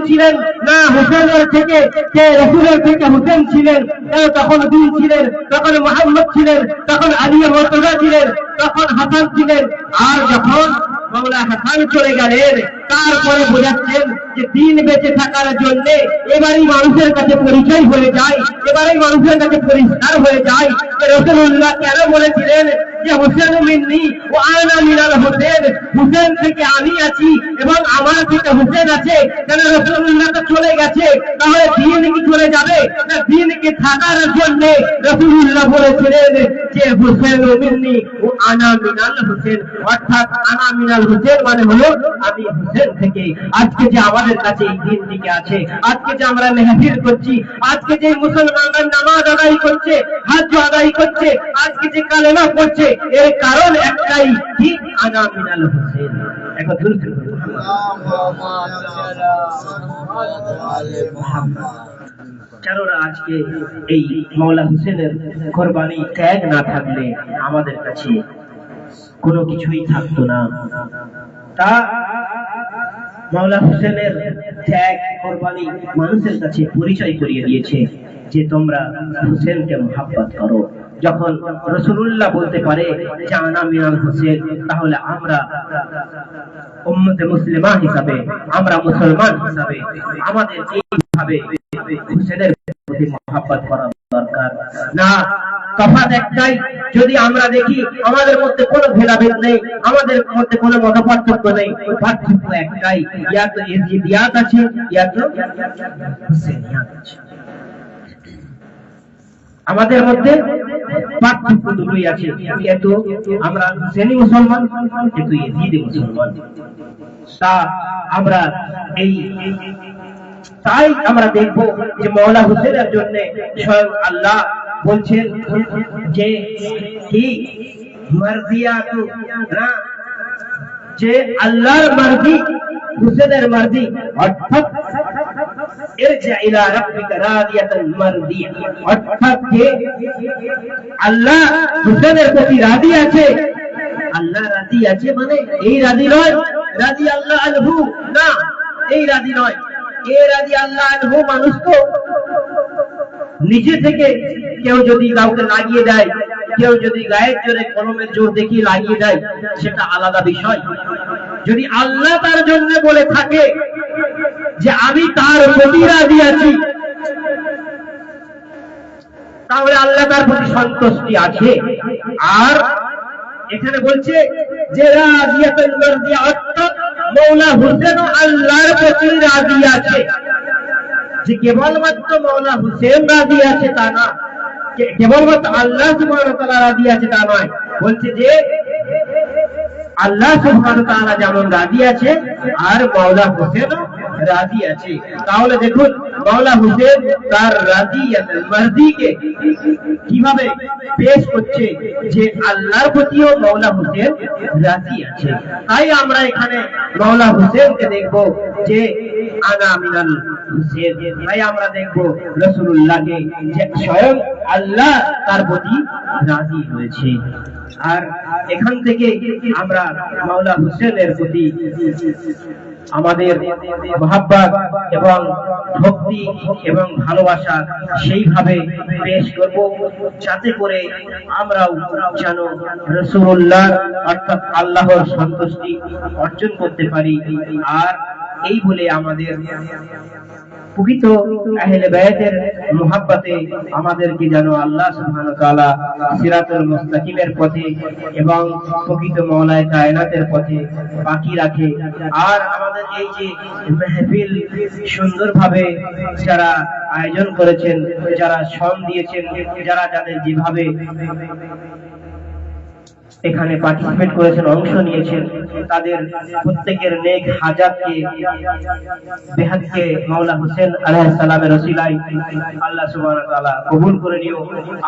ছিলেন না হুসেনের থেকে, কে রাসূলের থেকে হুসেন ছিলেন। তখন দিন ছিলেন, তখন মুহাম্মদ ছিলেন, তখন আলী মুর্তজা ছিলেন, তখন হাসান ছিলেন। আর যখন মাওলা হাসান চলে গেলেন, তারপরে বোঝাচ্ছেন যে দিন বেঁচে থাকার জন্য এবারই মানুষের কাছে পরিচয় হয়ে যায়, এবারই মানুষের কাছে পরিষ্কার হয়ে যায় রাসূলুল্লাহ কেন বলেছিলেন যে হুসেন মিন্নি ও আনা মিনাল হুসেন, হুসেন থেকে আমি আছি এবং আমার থেকে হুসেন আছে। কেন রাসূলুল্লাহ তো চলে গেছে, তাহলে দিন কি চলে যাবে না? দিনকে থাকার জন্য রাসূলুল্লাহ বলেছিলেন যে হুসেন মিন্নি ও আনা মিনাল হুসেন, অর্থাৎ আনা মিনাল হুসেন মানে হলো আমি হুসেন থেকে। আজকে যে আমাদের কাছে এই দিন টিকে আছে, আজকে যে আমরা মেহফিল করছি, আজকে যে মুসলমানরা নামাজ আদায় করছে, হজ আদায় করছে, আজকে যে কালেমা পড়ছে, এর কারণ একটাই, কি আনা মিনাল হুসেন। এখন কেননা আজকে এই মাওলা হুসেনের কোরবানি ত্যাগ না থাকলে আমাদের কাছে কোনো কিছুই থাকতো না। তা মাওলা হুসেনের ত্যাগ কোরবানি মানুষের কাছে পরিচয় করিয়ে দিয়েছে যে তোমরা হুসেনকে মুহাব্বত করো। যখন রাসূলুল্লাহ বলতে পারে যে আনা মিনাল হুসেন, তাহলে আমরা উম্মতে মুসলিমা হিসাবে, আমরা মুসলমান হিসাবে আমাদের এইভাবে হুসেনের প্রতি মুহাব্বত করা দরকার। না, তফাৎ একটাই, যদি আমরা দেখি আমাদের মধ্যে কোনো ভেদাভেদ নেই, আমাদের মধ্যে কোনো মতপার্থক্য নেই, পার্থক্য একটাই, ইয়া তো ইয়াজিদিয়াত আছে, ইয়া তো হুসেনিয়াত আছে। আমাদের মধ্যে পার্থক্য দুটোই আছে, কিন্তু আমরা হুসেনি মুসলমান, কিন্তু ইয়াজিদি মুসলমান। তা আমরা তাই আমরা দেখব যে মাওলা হুসেনের জন্য স্বয়ং আল্লাহ বলছেন যে কি মারজিয়াতু, না যে আল্লাহর মারজি, হুসেনের মারজি, অর্থাৎ ইরজা ইলা রাব্বিকা রাদিয়াতান মারদিয়া, অর্থাৎ যে আল্লাহ হুসেনের প্রতি রাজি আছে। আল্লাহ রাজি আছে মানে এই রাজি নয় রাজি আল্লাহ আনহু, না এই রাজি নয়। এ রাজি আল্লাহ আনহু মানুষ তো নিজে থেকে কেউ যদি কাউকে লাগিয়ে দেয়, কেউ যদি গায়ের জোরে কলমের জোর দেখিয়ে লাগিয়ে দেয়, সেটা আলাদা বিষয়। যদি আল্লাহ তার জন্য বলে থাকে যে আমি তার প্রতি রাজি আছি, তাহলে আল্লাহ তার প্রতি সন্তুষ্টি আছে। আর এখানে বলছে যে রাজিয়াতুল মারদিয়া, অর্থাৎ মাওলা হুসেন আল্লাহর প্রতি রাজি আছে। যে কেবলমাত্র মাওলা হুসেন রাজি আছে তা না, কেবলমাত্র আল্লাহ সুবহানাহু ওয়া তাআলা রাজি আছে তা নয়। বলছে যে আল্লাহ সুবহানাহু ওয়া তাআলা যেমন রাজি আছে আর মাওলা হুসেন রাজি আছে। তাহলে দেখুন মাওলা হুসেন তার রাজিয়াতুল মারদিকে কিভাবে পেশ করছে যে আল্লাহর প্রতিও মাওলা হুসেন রাজি আছে। তাই আমরা এখানে মাওলা হুসেনকে দেখব যে আনা মিনাল হুসেন। তাই আমরা দেখব রাসূলুল্লাহকে যে স্বয়ং আল্লাহ তার প্রতি রাজি হয়েছে। আর এখান থেকে আমরা মাওলা হুসেনের প্রতি আমাদের মহব্বত এবং ভক্তি এবং ভালোবাসা সেইভাবে পেশ করব, যাতে করে আমরাও যেন রাসূলুল্লাহ অর্থাৎ আল্লাহর সন্তুষ্টি অর্জন করতে পারি। আর এই বলে আমাদের প্রকৃত আহলে বায়াতের মুহাব্বতে আমাদেরকে যেন আল্লাহ সুবহানাহু ওয়া তাআলা সিরাতুল মুস্তাকিমের পথে এবং প্রকৃত মাওলায়ে কায়নাতের পথে বাকি রাখে। আর আমাদের এই যে মাহফিল সুন্দরভাবে যারা আয়োজন করেছেন, যারা শ্রম দিয়েছেন, যারা যাদের যেভাবে এখানে পার্টিসিপেট করেছেন, অংশ নিয়েছেন, তাদের প্রত্যেকের নেক হাজাতকে বেহাতকে মাওলা হোসেন আলাইহিস সালামের ওসিলায় আল্লাহ সুবহানাহু ওয়া তাআলা কবুল করে নিও।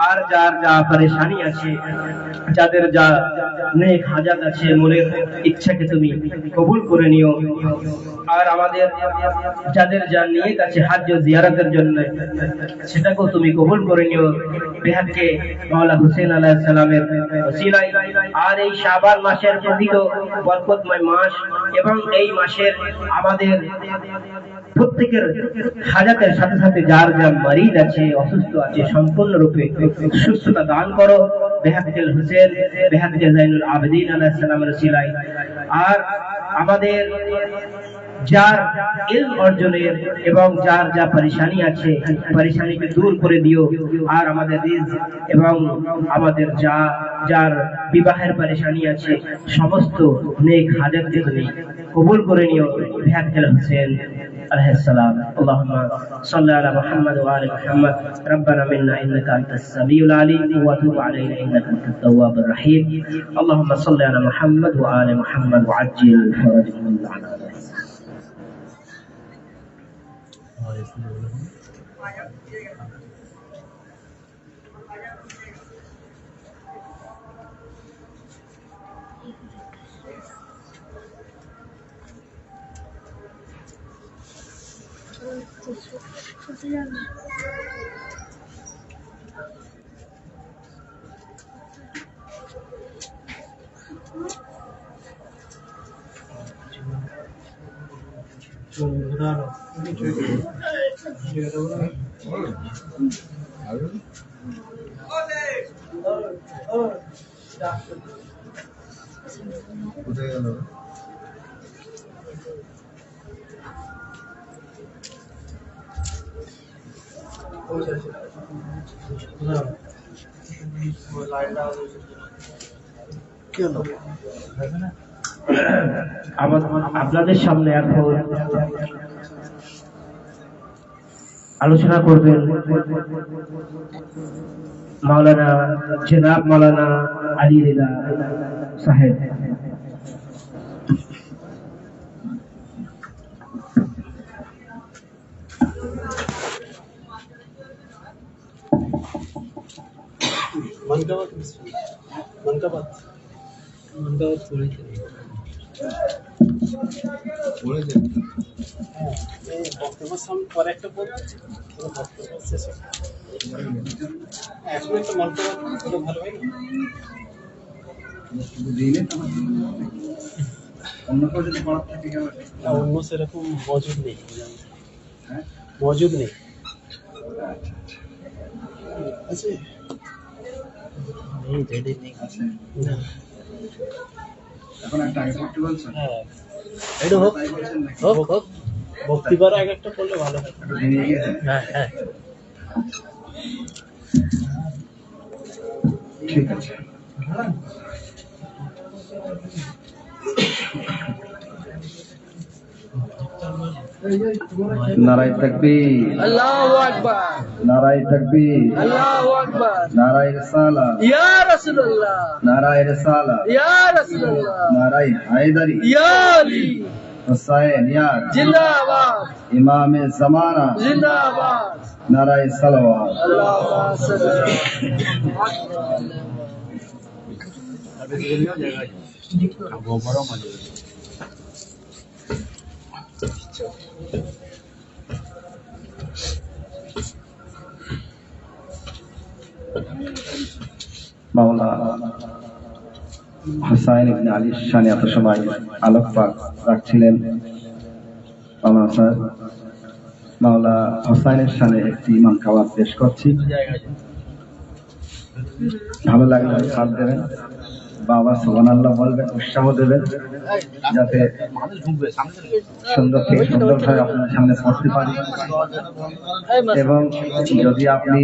আর যার যা পরেশানি আছে, যাদের যা নেক হাজাত আছে, মনের ইচ্ছাকে তুমি কবুল করে নিও। আর আমাদের যাদের যা নিয়ত আছে হজ ও জিয়ারতের জন্য, সেটাকেও তুমি কবুল করে নিও। বেহাতকে মাওলা হুসেন আলাইহিস সালামের ওসিলায়। আর এই শাবান মাসের প্রকৃত বরকতময় মাস, এবং এই মাসের আমাদের প্রত্যেকের হাজাতের সাথে সাথে যার যার মারিদ আছে, অসুস্থ আছে, সম্পূর্ণরূপে সুস্থতা দান করো বেহাতকে হুসেন, বেহাতকে জাইনুল আবেদিন আলাইহিস সালামের ওসিলায়। আর আমাদের যার ইলম অর্জনের এবং যার যা পরেশানি আছে, পরেশানিকে দূর করে দিও। আর আমাদের রিজক এবং আমাদের যার বিবাহের পরেশানি আছে, সমস্ত নেক হাজাতকে তুমি কবুল করে নিও বেহাতকে হুসেন আলাইহিস সালাম। আল্লাহুম্মা সাল্লি আলা মুহাম্মাদ ওয়া আলি মুহাম্মাদ। রব্বানা মিন্না ইন্নাকা আনতাস সামিউল আলিম ওয়া তুব আলাইনা ইন্নাকা আনতাত তাওয়াবুর রহিম। আল্লাহুম্মা সাল্লি আলা মুহাম্মাদ ওয়া আলি মুহাম্মাদ ওয়া আজ্জিল ফারাজাহুম আলা। আপনাদের সামনে এখন আলোচনা করবেন মাওলানা জনাব মাওলানা আলী রেজা সাহেব। অন্য সেরকম মজুদ নেই, মজুদ নেই। আছে এখন একটা আগে পড়তে বলছেন? হ্যাঁ, এটা হোক হোক হোক, ভক্তি করা এক একটা করলে ভালো হয়। একটু ভেঙে গিয়েছে? হ্যাঁ হ্যাঁ, ঠিক আছে। নারায়ে তাকবীর, আল্লাহু আকবার, নারায়ে তাকবীর, আল্লাহু আকবার, নারায়ে রিসালাত, ইয়া রাসূলুল্লাহ, নারায়ে রিসালাত, ইয়া রাসূলুল্লাহ, নারায়ে হায়দারি, ইয়া আলী হুসাইন ইয়াদ, জিন্দাবাদ, ইমামে জামানা, জিন্দাবাদ, নারায়ে সালাওয়াত। আল্লাহুম্মা সাল্লি মাওলা হুসাইন ইবনে আলীর শানে এত সময় আলোকপাত রাখছিলেন। মাওলা হুসাইনের শানে একটি ইমাম খাওয়ার পেশ করছি। ভালো লাগলে সাথ দেবেন, বাবা সুবহানাল্লাহ বলবেন, উৎসাহ দেবেন, যাতে সুন্দর থেকে সুন্দরভাবে আপনাদের সামনে পড়তে পারি। এবং যদি আপনি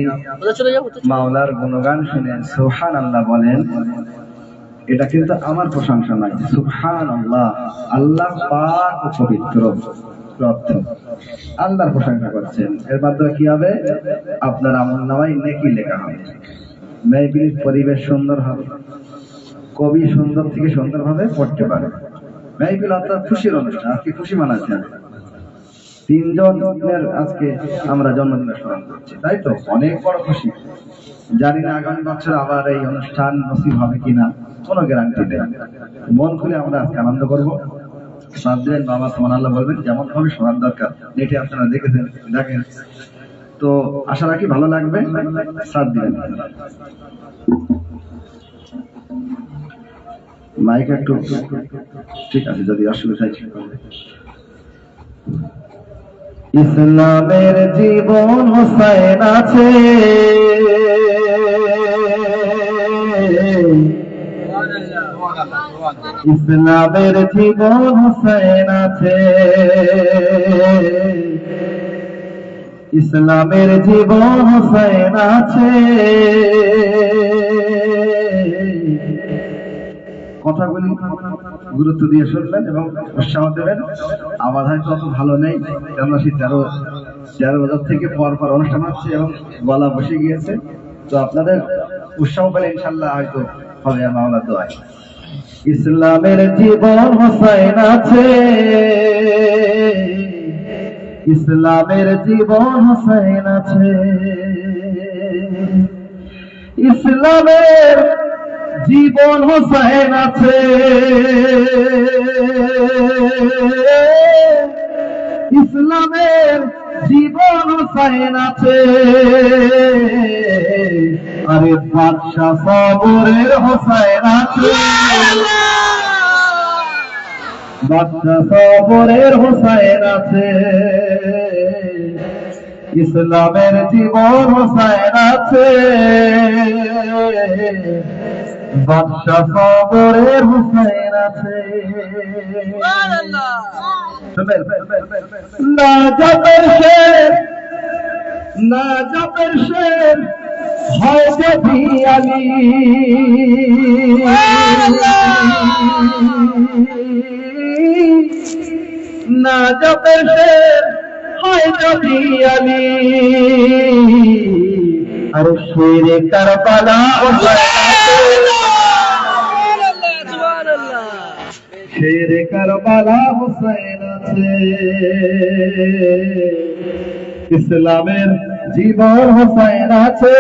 মাওলার গুণগান শুনেন, সুবহানাল্লাহ বলেন, এটা কিন্তু আমার প্রশংসা নয়, সুবহানাল্লাহ, আল্লাহ পাক ও পবিত্র, অর্থ আল্লাহর প্রশংসা করছেন। এর মাধ্যমে কি হবে? আপনার আমলনামায় নেকি লেখা হবে, মেহফিল পরিবেশ সুন্দর হবে, কবি সুন্দর থেকে সুন্দরভাবে পড়তে পারে। মেহফিল অর্থাৎ খুশির অনুষ্ঠান, আজকে খুশি মানাচ্ছেন, তিনজনের আজকে আমরা জন্মদিনের স্মরণ করছি, তাই তো অনেক বড় খুশি। জানি না আগামী বছর আবার এই অনুষ্ঠান নসিব হবে কিনা, কোনো গ্যারান্টি নেই। মন খুলে আমরা আজকে আনন্দ করবো। সাত দিন বাবা সুবহানাল্লাহ বলবেন, যেমন ভাবে শোনার দরকার, নেটে আপনারা দেখেছেন, দেখেন। তো তো আশা রাখি ভালো লাগবে, সাথ দিবেন। মাইক একটু ঠিক আছে, যদি অসুবিধা হয়। ইসলামের জীবন হোসাইন আছে, ইসলামের জীবন হোসাইন আছে, ইসলামের জীবন হোসাইন আছে। কথাগুলি গুরুত্ব দিয়ে শুনবেন এবং উৎসাহ দেবেন। আওয়াজ হয়তো অত ভালো নেই, কেননা সেই 13 বছর থেকে পর অনুষ্ঠান হচ্ছে এবং গলা বসে গিয়েছে। তো আপনাদের উৎসাহ পেলে ইনশাল্লাহ হয়তো হবে মাওলার দোয়ায়। ইসলামের জীবন হোসাইন আছে, ইসলামের জীবন হোসাইন আছে, ইসলামের জীবন হোসাইন আছে, ইসলামের জীবন হোসাইন আছে। আরে বাদশা সবরের হোসাইন আছে, বাদশা সবরের হোসাইন আছে, ইসলামের জীবন হোসাইন আছে, বাদশা সবরের হোসাইন আছে। নাজাতের শের, নাজাতের শের হয় যদি আলী, নাজাতের শের হয় যদি আলী, আর শেরে কারবালা শেরে কারবালা হোসেন আছে, ইসলামের জীবন হোসেন আছে,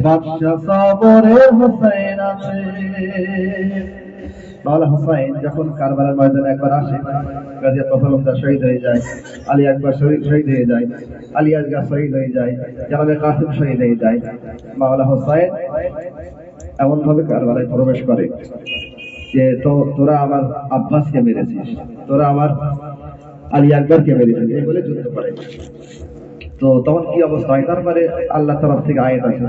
বাদশা সবরের হোসেন আছে। মাওলা হোসাইন যখন কারবালার ময়দানে একবার আসে, গাজী আব্বাস শহীদ হয়ে যায়, আলী আকবর শহীদ হয়ে যায়, আলী আসগর শহীদ হয়ে যায়, জানাবে কাসিম শহীদ হয়ে যায়। মাওলা হোসাইন এমন ভাবে কারবালায় প্রবেশ করে যে তোরা আমার আব্বাসকে মেরেছিস, তোরা আমার আলী আকবরকে মেরেছিস, এই বলে যুদ্ধ করে। তো তখন কি অবস্থা হয়? তারপরে আল্লাহ তরফ থেকে আয়াত আছে,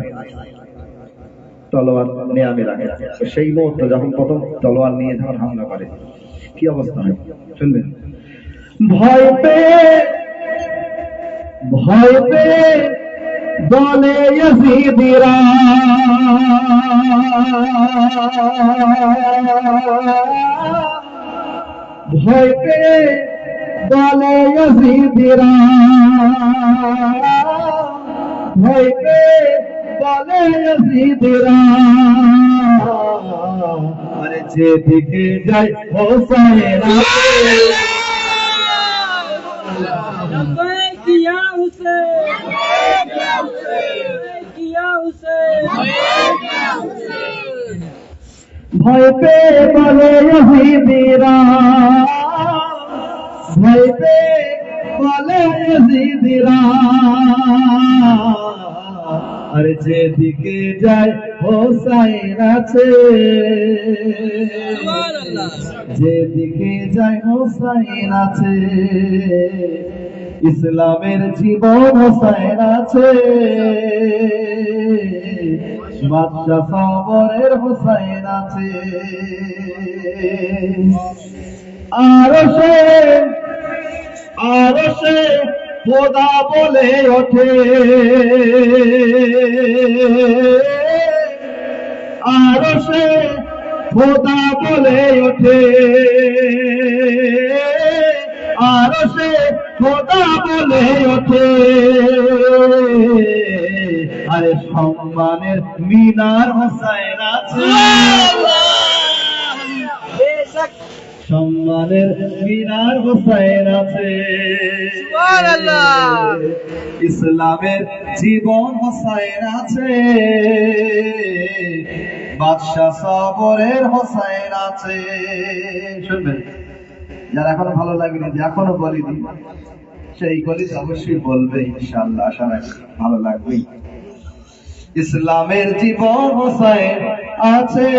তলোয়ার নেয়ামে রাখে। সেই মুহূর্তে যখন প্রথম তলোয়ার নিয়ে যখন হামলা করে কি অবস্থা হয় শুনবেন। ভয় পেয়ে ভয় পেয়ে বলে ইয়াজিদিরা, ভয় পেয়ে বলে ইয়াজিদিরা, ভয় পেয়ে বলে ইয়াজিদিরা, আরে যেদিকে যায় হোসাইন আছে, ভয় পেয়ে বলে ইয়াজিদিরা, ভয় পেয়ে বলে ইয়াজিদিরা, আরে যেদিকে যায় হোসাইন আছে, যেদিকে যায় হোসাইন আছে, ইসলামের জীবন হোসাইন আছে, বাদশা সবরের হোসাইন আছে। আরশে খোদা বলে ওঠে, আরশে খোদা বলে ওঠে, আরশে খোদা বলে ওঠে, আরে সম্মানের মিনার হোসাইন আছে, সম্মানের মিনার হোসাইন আছে, ইসলামের জীবন হোসাইন আছে, বাদশা সবরের হোসাইন আছে। শুনবেন যারা এখনো ভালো লাগেনি, যে এখনো বলিনি, সেই গলিতে অবশ্যই বলবে ইনশাআল্লাহ, আশা রাখি ভালো লাগবেই। ইসলামের জীবন হোসাইন আছে,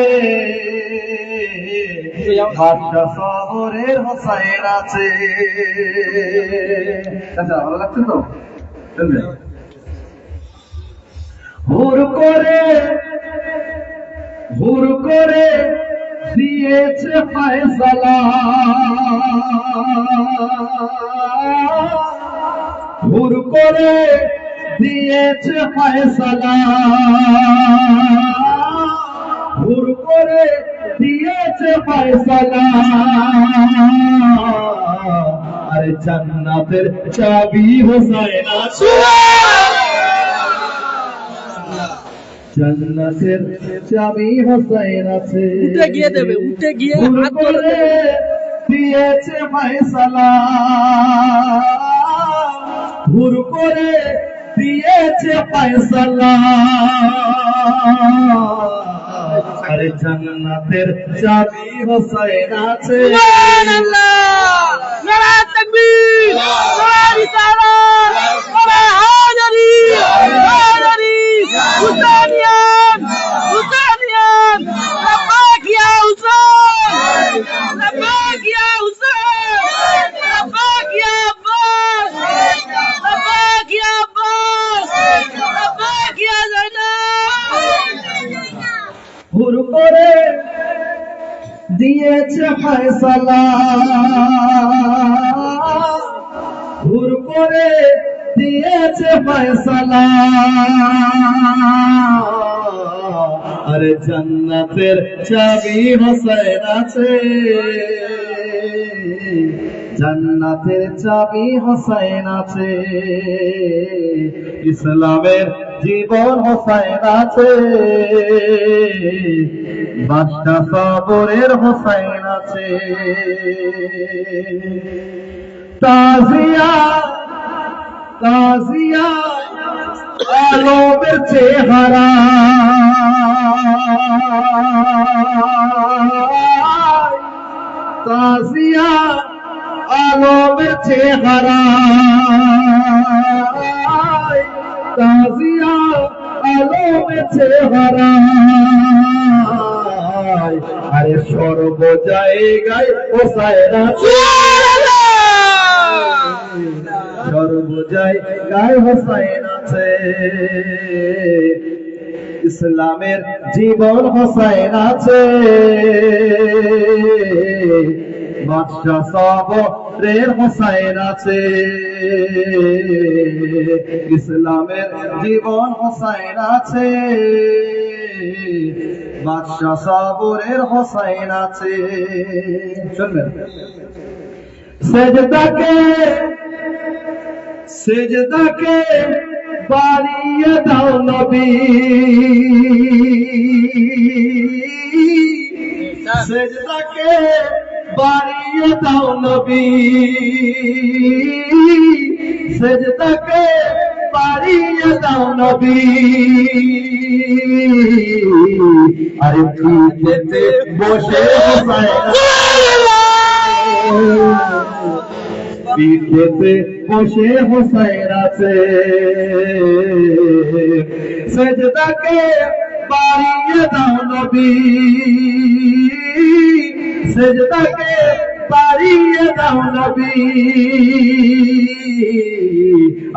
বাদশা সবরের হোসাইন আছে। আচ্ছা, ভালো লাগছে তো? চলবে। হুর করে দিয়েছে ফয়সালা, হুর করে দিয়েছে ফয়সালা, হুর করে দিয়েছে ফয়সালা। আরে জান্নাতের চাবি হোসাইন আছে, জান্নাতের চাবি হোসাইন আছে। উঠে গিয়ে দেবে, উঠে গিয়ে হাত করে দিয়েছে ফয়সালা, হুর করে দিয়েছে ফয়সালা। আরে জান্নাতের চাবি হোসাইন আছে। সুবহানাল্লাহ, নারায়ে তাকবীর, নারায়ে রিসালাত, নারায়ে হায়দারি, হায়দারি, হুসাইনিয়ান, হুসাইনিয়ান, লাব্বাইক ইয়া হুসাইন, লাব্বাইক ইয়া হুসাইন, লাব্বাইক ইয়া আব্বাস, লাব্বাইক ইয়া আব্বাস, লাব্বাইক ইয়া যায়নাব। হুর করে দিয়েছে ফয়সালা, হুর করে দিয়েছে ফয়সালা। আরে জান্নাতের চাবি হোসাইন আছে, জান্নাতের চাবি হোসাইন আছে। ইসলামের জীবন হোসাইন আছে, বাদশা সবরের হোসাইন আছে। তাজিয়া তাজিয়া আলমের চেহারা, তাজিয়া আলমের চেহারা, তাজিয়া আলমের চেহারা। আরে সর্ব জায়গায় হোসাইন আছে, সর্ব জায়গায় হোসাইন আছে। ইসলামের জীবন হোসাইন আছে, বাদশা সবরের হোসাইন আছে। ইসলামের জীবন হোসাইন আছে, বাদশা সবরের হোসাইন আছে। শুনবেন, সেজদাকে বাড়িয়ে দাও নবী, সেজদাকে বাড়িয়ে দাও নবী, সেজদাকে বাড়িয়ে দাও নবী। আরে পিঠেতে বসে হোসাইন, পিঠেতে বসে হোসাইন আছে। সেজদাকে বাড়িয়ে দাও নবী, সেজদাকে বাড়িয়ে দাও নবী।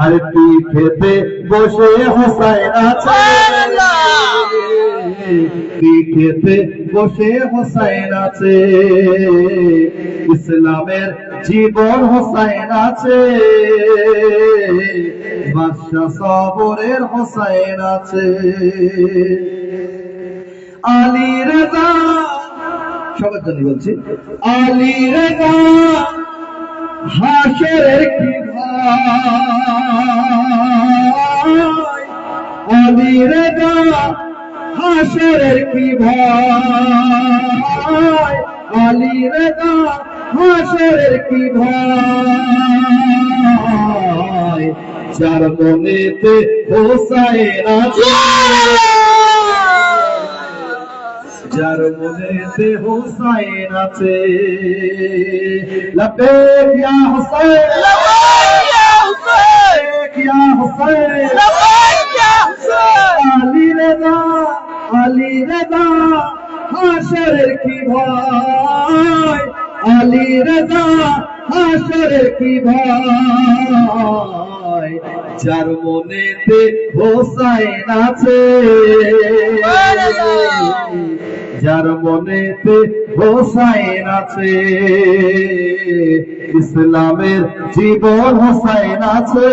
আর পিঠেতে বসে হোসাইন আছে, পিঠেতে বসে হোসাইন আছে। ইসলামের জীবন হোসাইন আছে, বাদশা সবরের হোসাইন আছে। আলী রেজা, সবার জন্য বলছি, আলী রেজা হাশরের কি ভাই, আলী রেজা হাশরের কি ভাই, আলী রেজা হাশরের কি ভাই। যার মনেতে হোসাইন আছে, যার মনেতে হুসাইন আছে। লব্বেক ইয়া হুসাইন, লব্বেক ইয়া হুসাইন, লব্বেক ইয়া হুসাইন। আলী রেদা, আলী রেদা, হাশরের কি ভয়, আলী রেদা, হাশরের কি ভয়, যার মনেতে হোসাইন আছে, যার মনেতে হোসাইন আছে। ইসলামের জীবন হোসাইন আছে,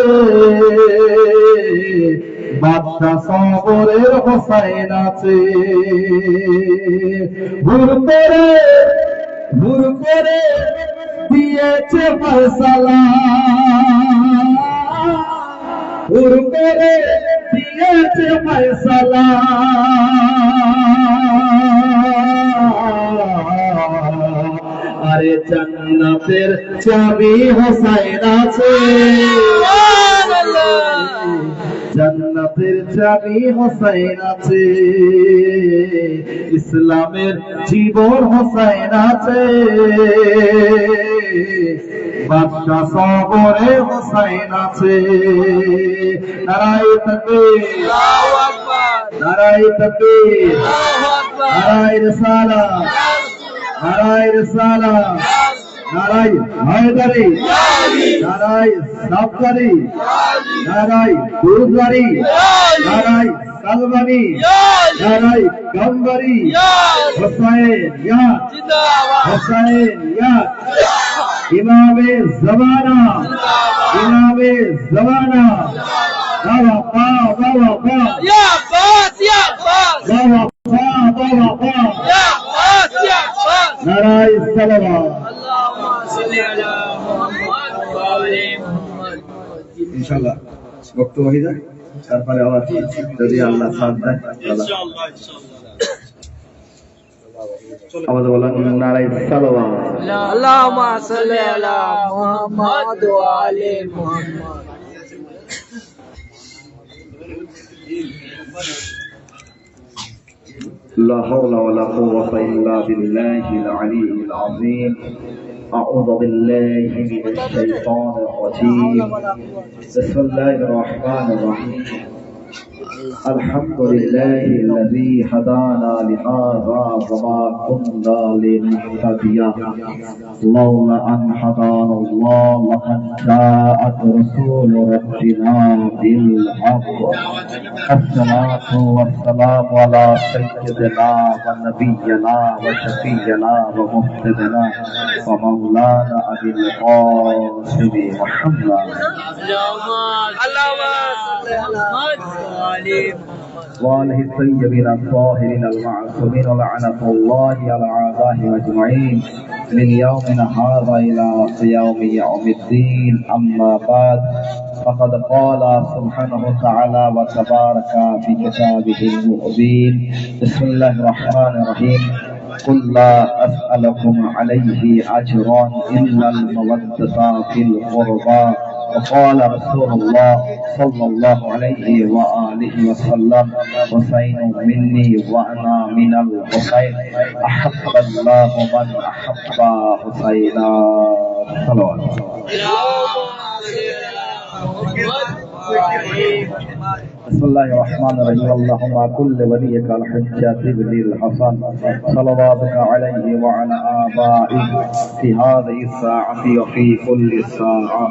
বাদশা সবরের হোসাইন আছে। ভুল করে দিয়েছে ফয়সালা, ভুল করে দিয়েছে ফয়সালা, আরে জান্নাতের চাবি হোসাইন আছে, জান্নাতের চাবি হোসাইন আছে। ইসলামের জীবন হোসাইন আছে, বাদশা সবরে হোসাইন আছে। নারায়ে তাকবীর, আল্লাহু আকবার, নারায়ে তাকবীর, আল্লাহু আকবার, নারায়ে রিসালাত, নারায়ে রিসালাত, নারায়ে হায়দারি, নারায়ে সাফদারি, নারায়ে দুরদারি, নারায়ে সালমানি, নারায়ে গম্বরি, হোসাইন ইয়াদ, হোসাইন ইয়াদ, ইমামে জমানা, ইমামে জমানা। বাবা পা, বাবা পা, ইয়া বাস, ইয়া বাস, বাবা পা, বাবা পা, ইয়া বাস, ইয়া বাস। নারায়ে সালাওয়াত, আল্লাহুম্মা সাল্লি আলা মুহাম্মদ ওয়া আলি মুহাম্মদ। ইনশাআল্লাহ বক্তব্য হয়ে যায়, তারপরে আবার যদি আল্লাহ সাথ দেয় ইনশাআল্লাহ, ইনশাআল্লাহ। আমাদের বলেন নারায়ে সালাওয়াত, আল্লাহুম্মা সাল্লি আলা মুহাম্মদ ওয়া আলি মুহাম্মদ। لا حول ولا قوة إلا بالله العلي العظيم. أعوذ بالله من الشيطان الرجيم. بسم الله الرحمن الرحيم. الحمد لله الذي هدانا لهذا وما كنا لنهتدي لولا أن هدانا الله لقد جاءت رسول ربنا بالحق. الصلاة والسلام على سيدنا ونبينا وشفيعنا ومهتدنا ومولانا أبي القاسم محمد وآله الطيبين الطاهرين المعصومين ولعنة الله على أعدائهم أجمعين من يومنا هذا إلى يوم الدين. أما بعد، فقد قال سبحانه وتعالى وتبارك في كتابه المبين. بسم الله الرحمن الرحيم. قل لا أسألكم عليه أجرا إلا المودة في القربى. وقال رسول الله صلى الله عليه وآله وسلم: حسين مني وأنا من الحسين، أحب الله من أحب حسينا. صلوات. بسم الله الرحمن الرحيم. اللهم كل وليك الحجة بن الحسن صلواتك عليه وعلى آبائه في هذه الساعة وفي كل ساعة،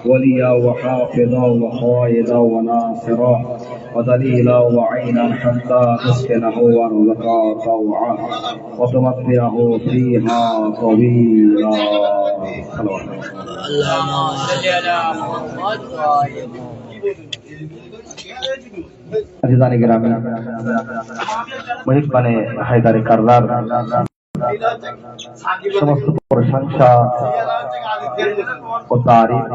وليا وحافظا وقائدا وناصرا ودليلا وعينا حتى تسكنه وارزقا طوعا وتمتعه فيها طويلا. صلوات. اللهم صل على محمد وآل محمد. আজিজানি গ্রামে মহিবানে হায়দারে কারলার সমস্ত প্রশংসা ও তারিফ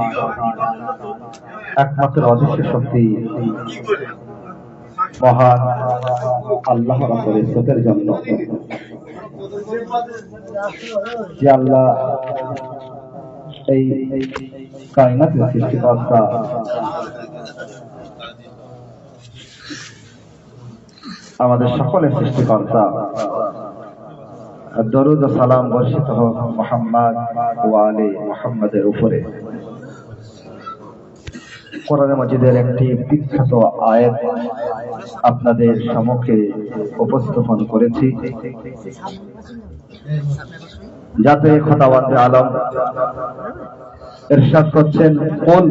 একমাত্র অদৃশ্য শক্তি মহান আল্লাহ রাব্বুল ইজ্জতের জন্য, যে আল্লাহ এই কায়নাতের সৃষ্টিকর্তা, আমাদের সকলের সৃষ্টিকর্তা, দরুদ ও সালাম বর্ষিত হোক মুহাম্মদ ওয়া আলি মুহাম্মাদের উপরে। কোরআন মাজিদের একটি বিখ্যাত আয়াত আপনাদের সম্মুখে উপস্থাপন করেছি, যাতে খোদাবন্দে আলম ইরশাদ করছেন, কুল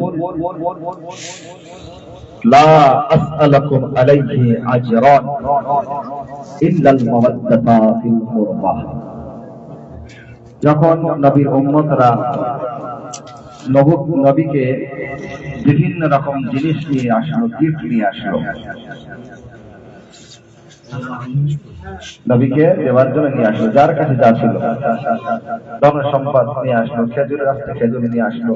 লা আসআলুকুম আলাইহি আজরান ইল্লাল মাওয়াদ্দাতা ফিল কুরবা। যখন নবীর উম্মতরা নবীকে বিভিন্ন রকম জিনিস নিয়ে আসলো, গিফট নিয়ে আসলো, নবীকে দেওয়ার জন্য নিয়ে আসলো, যার কাছে যা ছিল, ধন সম্পদ নিয়ে আসলো, খেজুরের রাস্তা খেজুর নিয়ে আসলো,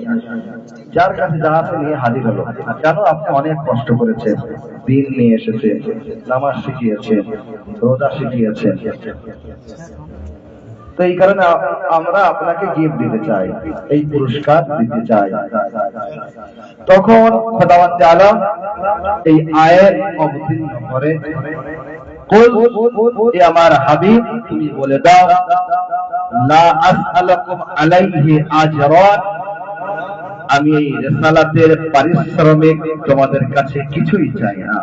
যার কাছে যা আছে নিয়ে হাজির হলো। কেন? আপনি অনেক কষ্ট করেছেন, দিন নিয়ে এসেছেন, নামাজ শিখিয়েছেন, রোজা শিখিয়েছেন, তো এই কারণে আমরা আপনাকে গিফট দিতে চাই, এই পুরস্কার দিতে চাই। তখন খোদাবন্দে আলম এই আয়াত অবতীর্ণ করে, কুল, এ আমার হাবিব তুমি বলে দাও, লা আসআলুকুম আলাইহি আজরান, আমি এই রিসালাতের পারিশ্রমিক তোমাদের কাছে কিছুই চাই না,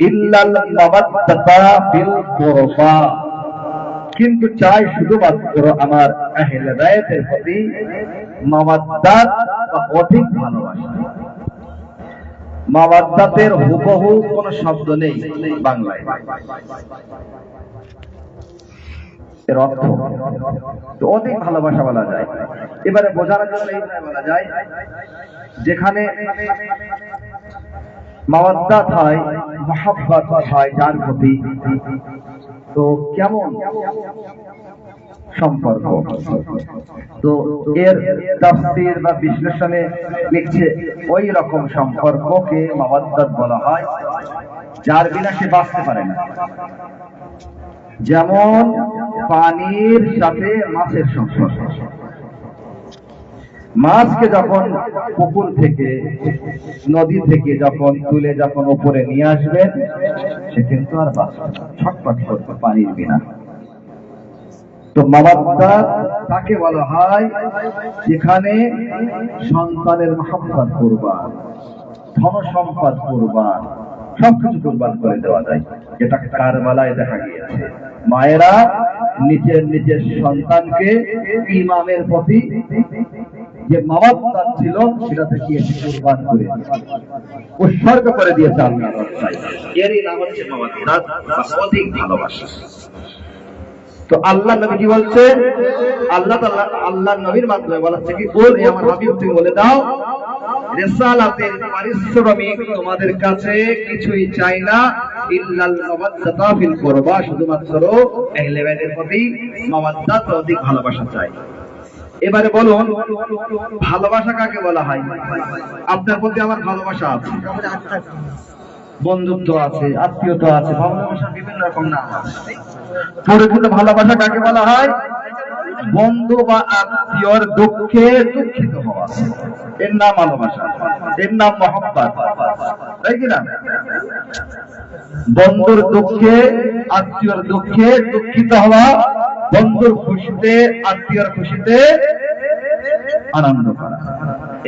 ইল্লাল মাওয়াদ্দাতা ফিল কুরবা, কিন্তু চাই শুধুমাত্র আমার আহলে বায়তের প্রতি মাওয়াদ্দাত বা অধিক ভালোবাসা। মাওয়াদ্দাতের হুবহু কোন শব্দ নেই বাংলায়, এর অর্থ তো অধিক ভালোবাসা বলা যায়। এবারে বোঝানোর জন্য এইভাবে বলা যায়, যেখানে মাওয়াদ্দাত হয়, মুহাব্বত হয় যার প্রতি, তো কেমন সম্পর্ক? তো এর তাফসীর বা বিশ্লেষণে লিখছে, ওই রকম সম্পর্ককে মাওয়াদ্দাত বলা হয় যার বিনা সে বাঁচতে পারে না। যেমন পানির সাথে মাছের সম্পর্ক, মাছকে যখন পুকুর থেকে, নদী থেকে যখন তুলে যখন উপরে নিয়ে আসবেন, সে কিন্তু আর বাঁচবে না, ছটফট করবে পানির বিনা। তো মাওয়াদ্দাত তাকে বলা হয় যেখানে সন্তানের মুহাব্বত কুরবান, ধন সম্পদ কুরবান, সবকিছু কুরবান করে দেওয়া যায়। যেটা কারবালায় দেখা গিয়েছে, মায়েরা নিজের সন্তানকে ইমামের প্রতি যে মাওয়াদ্দাত ছিল সেটা থেকে কুরবান করে উৎসর্গ করে দিয়েছে আল্লাহর রাস্তায়। এরই নাম হচ্ছে মাওয়াদ্দাত বা অধিক ভালোবাসা। তো আল্লাহ নবী কি বলছে? আল্লাহ নবীর মাধ্যমে বলাচ্ছে কি, বল হে আমার হাবিব তুমি বলে দাও, রিসালাতের পারিশ্রমিক তোমাদের কাছে কিছুই চাই না, ইল্লাল মাওয়াদ্দাতা ফিল কুরবা, শুধুমাত্র আহলে বাইতের প্রতি মাওয়াদ্দাত অধিক ভালোবাসা চাই। এবারে বলুন, ভালোবাসা কাকে বলা হয়? আপনার প্রতি আমার ভালোবাসা আছে, বন্ধুত্ব আছে, আত্মীয়তা আছে, ভালোবাসার বিভিন্ন রকম নাম আছে। প্রকৃত ভালোবাসা কাকে বলা হয়? বন্ধু বা আত্মীয়র দুঃখে দুঃখিত হওয়া, এর নাম ভালোবাসা, এর নাম মহব্বত, তাই কিনা? বন্ধুর দুঃখে, আত্মীয়র দুঃখে দুঃখিত হওয়া, বন্ধুর খুশিতে, আত্মীয়র খুশিতে আনন্দ করা,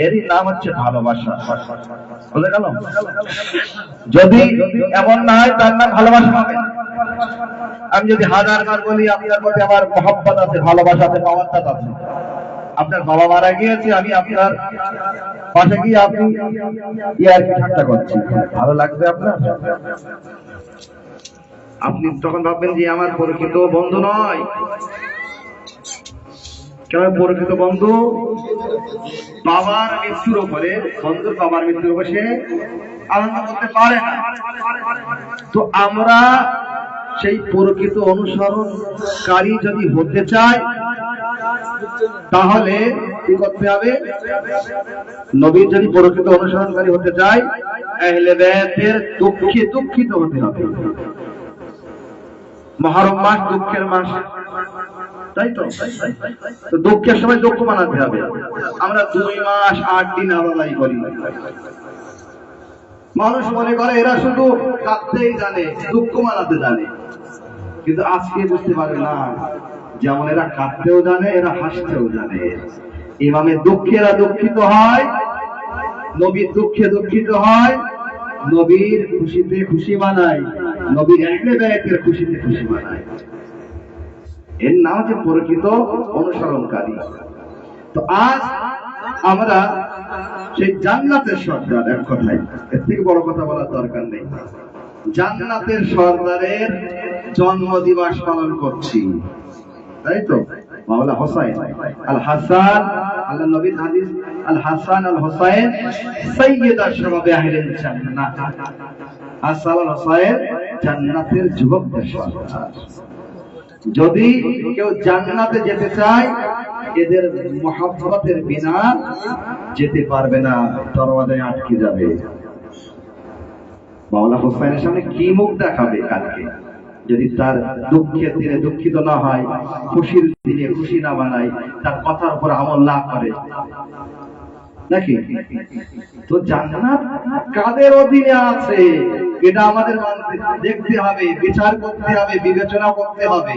এরই নাম হচ্ছে ভালোবাসা। বলে গেল? যদি এমন না হয় তার নাম ভালোবাসা হবে। আমি যদি হাজারবার বলি আপনার প্রতি আমার মহব্বত আছে, ভালোবাসা আছে, মাওয়াদ্দাত আছে, আপনার বাবা মারা গিয়েছে, আমি আপনার পাশে গিয়ে আপনি ইয়ার কি ঠাট্টা করছি, ভালো লাগবে আপনার? আপনি তখন ভাববেন যে আমার প্রকৃত বন্ধু নয়। কেন প্রকৃত বন্ধু? বাবার মৃত্যুর উপরে, বন্ধুর বাবার মৃত্যুর উপরে সে আনন্দ করতে পারে না। তো আমরা সেই প্রকৃত অনুসরণকারী যদি হতে চাই, তাহলে কি করতে হবে? নবীর যদি প্রকৃত অনুসরণকারী হতে চাই, আহলে বায়তের দুঃখে দুঃখিত হতে হবে। মুহররম মাস দুঃখের মাস, তাই তো? তো দুঃখের সময় দুঃখ মানাতে হবে। আমরা 2 মাস 8 দিন আলাদাই করি। মানুষ মনে করে এরা শুধু কাঁদতেই জানে, দুঃখ মানাতে জানে। কিন্তু আজকে বুঝতে পারে না, যেমন এরা কাঁদতেও জানে, এরা হাসতেও জানে। ইমামের দুঃখে এরা দুঃখিত হয়, নবীর দুঃখে দুঃখিত হয়, নবীর খুশিতে খুশি মানায়, নবীর আহলে বায়াতের খুশিতে খুশি মানায়। এর নাম হচ্ছে প্রকৃত অনুসরণকারী। তো আজ আমরা সেই জান্নাতের সর্দার, এক কথায় এর থেকে বড় কথা বলার দরকার নেই, জান্নাতের সর্দারের জন্মদিবস পালন করছি, তাই তো? মাওলা হোসাইন আল হাসান, আল্লাহ নবীর হাদিস, আল হাসান আল হোসাইন সাইয়্যিদা শাবাবে আহলিল জান্নাহ। হাসান আল হোসাইন জান্নাতের যুবকদের সর্দার। যদি কেউ জান্নাতে যেতে চায়, এদের মহব্বতের বিনা যেতে পারবে না, দরওয়াজায় আটকে যাবে। মাওলা হোসাইনের সামনে কি মুখ দেখাবে কালকে, যদি তার দুঃখের দিনে দুঃখিত না হয়, খুশির দিনে খুশি না বানায়, তার কথার উপর আমল না করে, নাকি? তো জান্নাত কাদের অধীনে আছে এটা আমাদের দেখতে হবে, বিচার করতে হবে, বিবেচনা করতে হবে,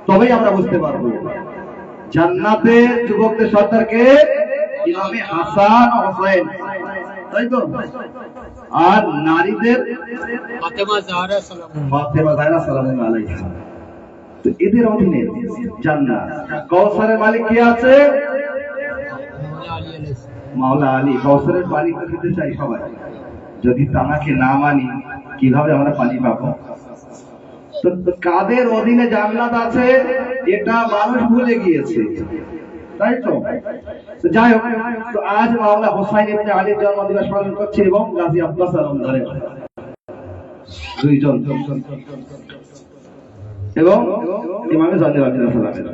তবেই আমরা বুঝতে পারবো। জান্নাতে যুবকদের সর্দারকে ইমামে হাসান ও হোসেন, তাই তো? আর নারীদের ফাতেমা জাহরা সালামুল্লাহ আলাইহা। তো এদের অধীনে জান্নাত। কাউসারের মালিক কে আছে? মাওলা আলী। কাউসারের পানি খেতে চাই সবাই, যদি তাকে না মানি কিভাবে আমরা পানি পাবো? তো কাদের অধীনে জান্নাত আছে এটা মানুষ ভুলে গিয়েছে, তাই তো? যাই হোক, তো আজ মাওলা হোসাইন ইবনে আলীর জন্মদিবস পালন করছে এবং গাজী আব্বাস আলমদারের দুইজন, এবং ইমামে জানির আলাইহিস সালামের।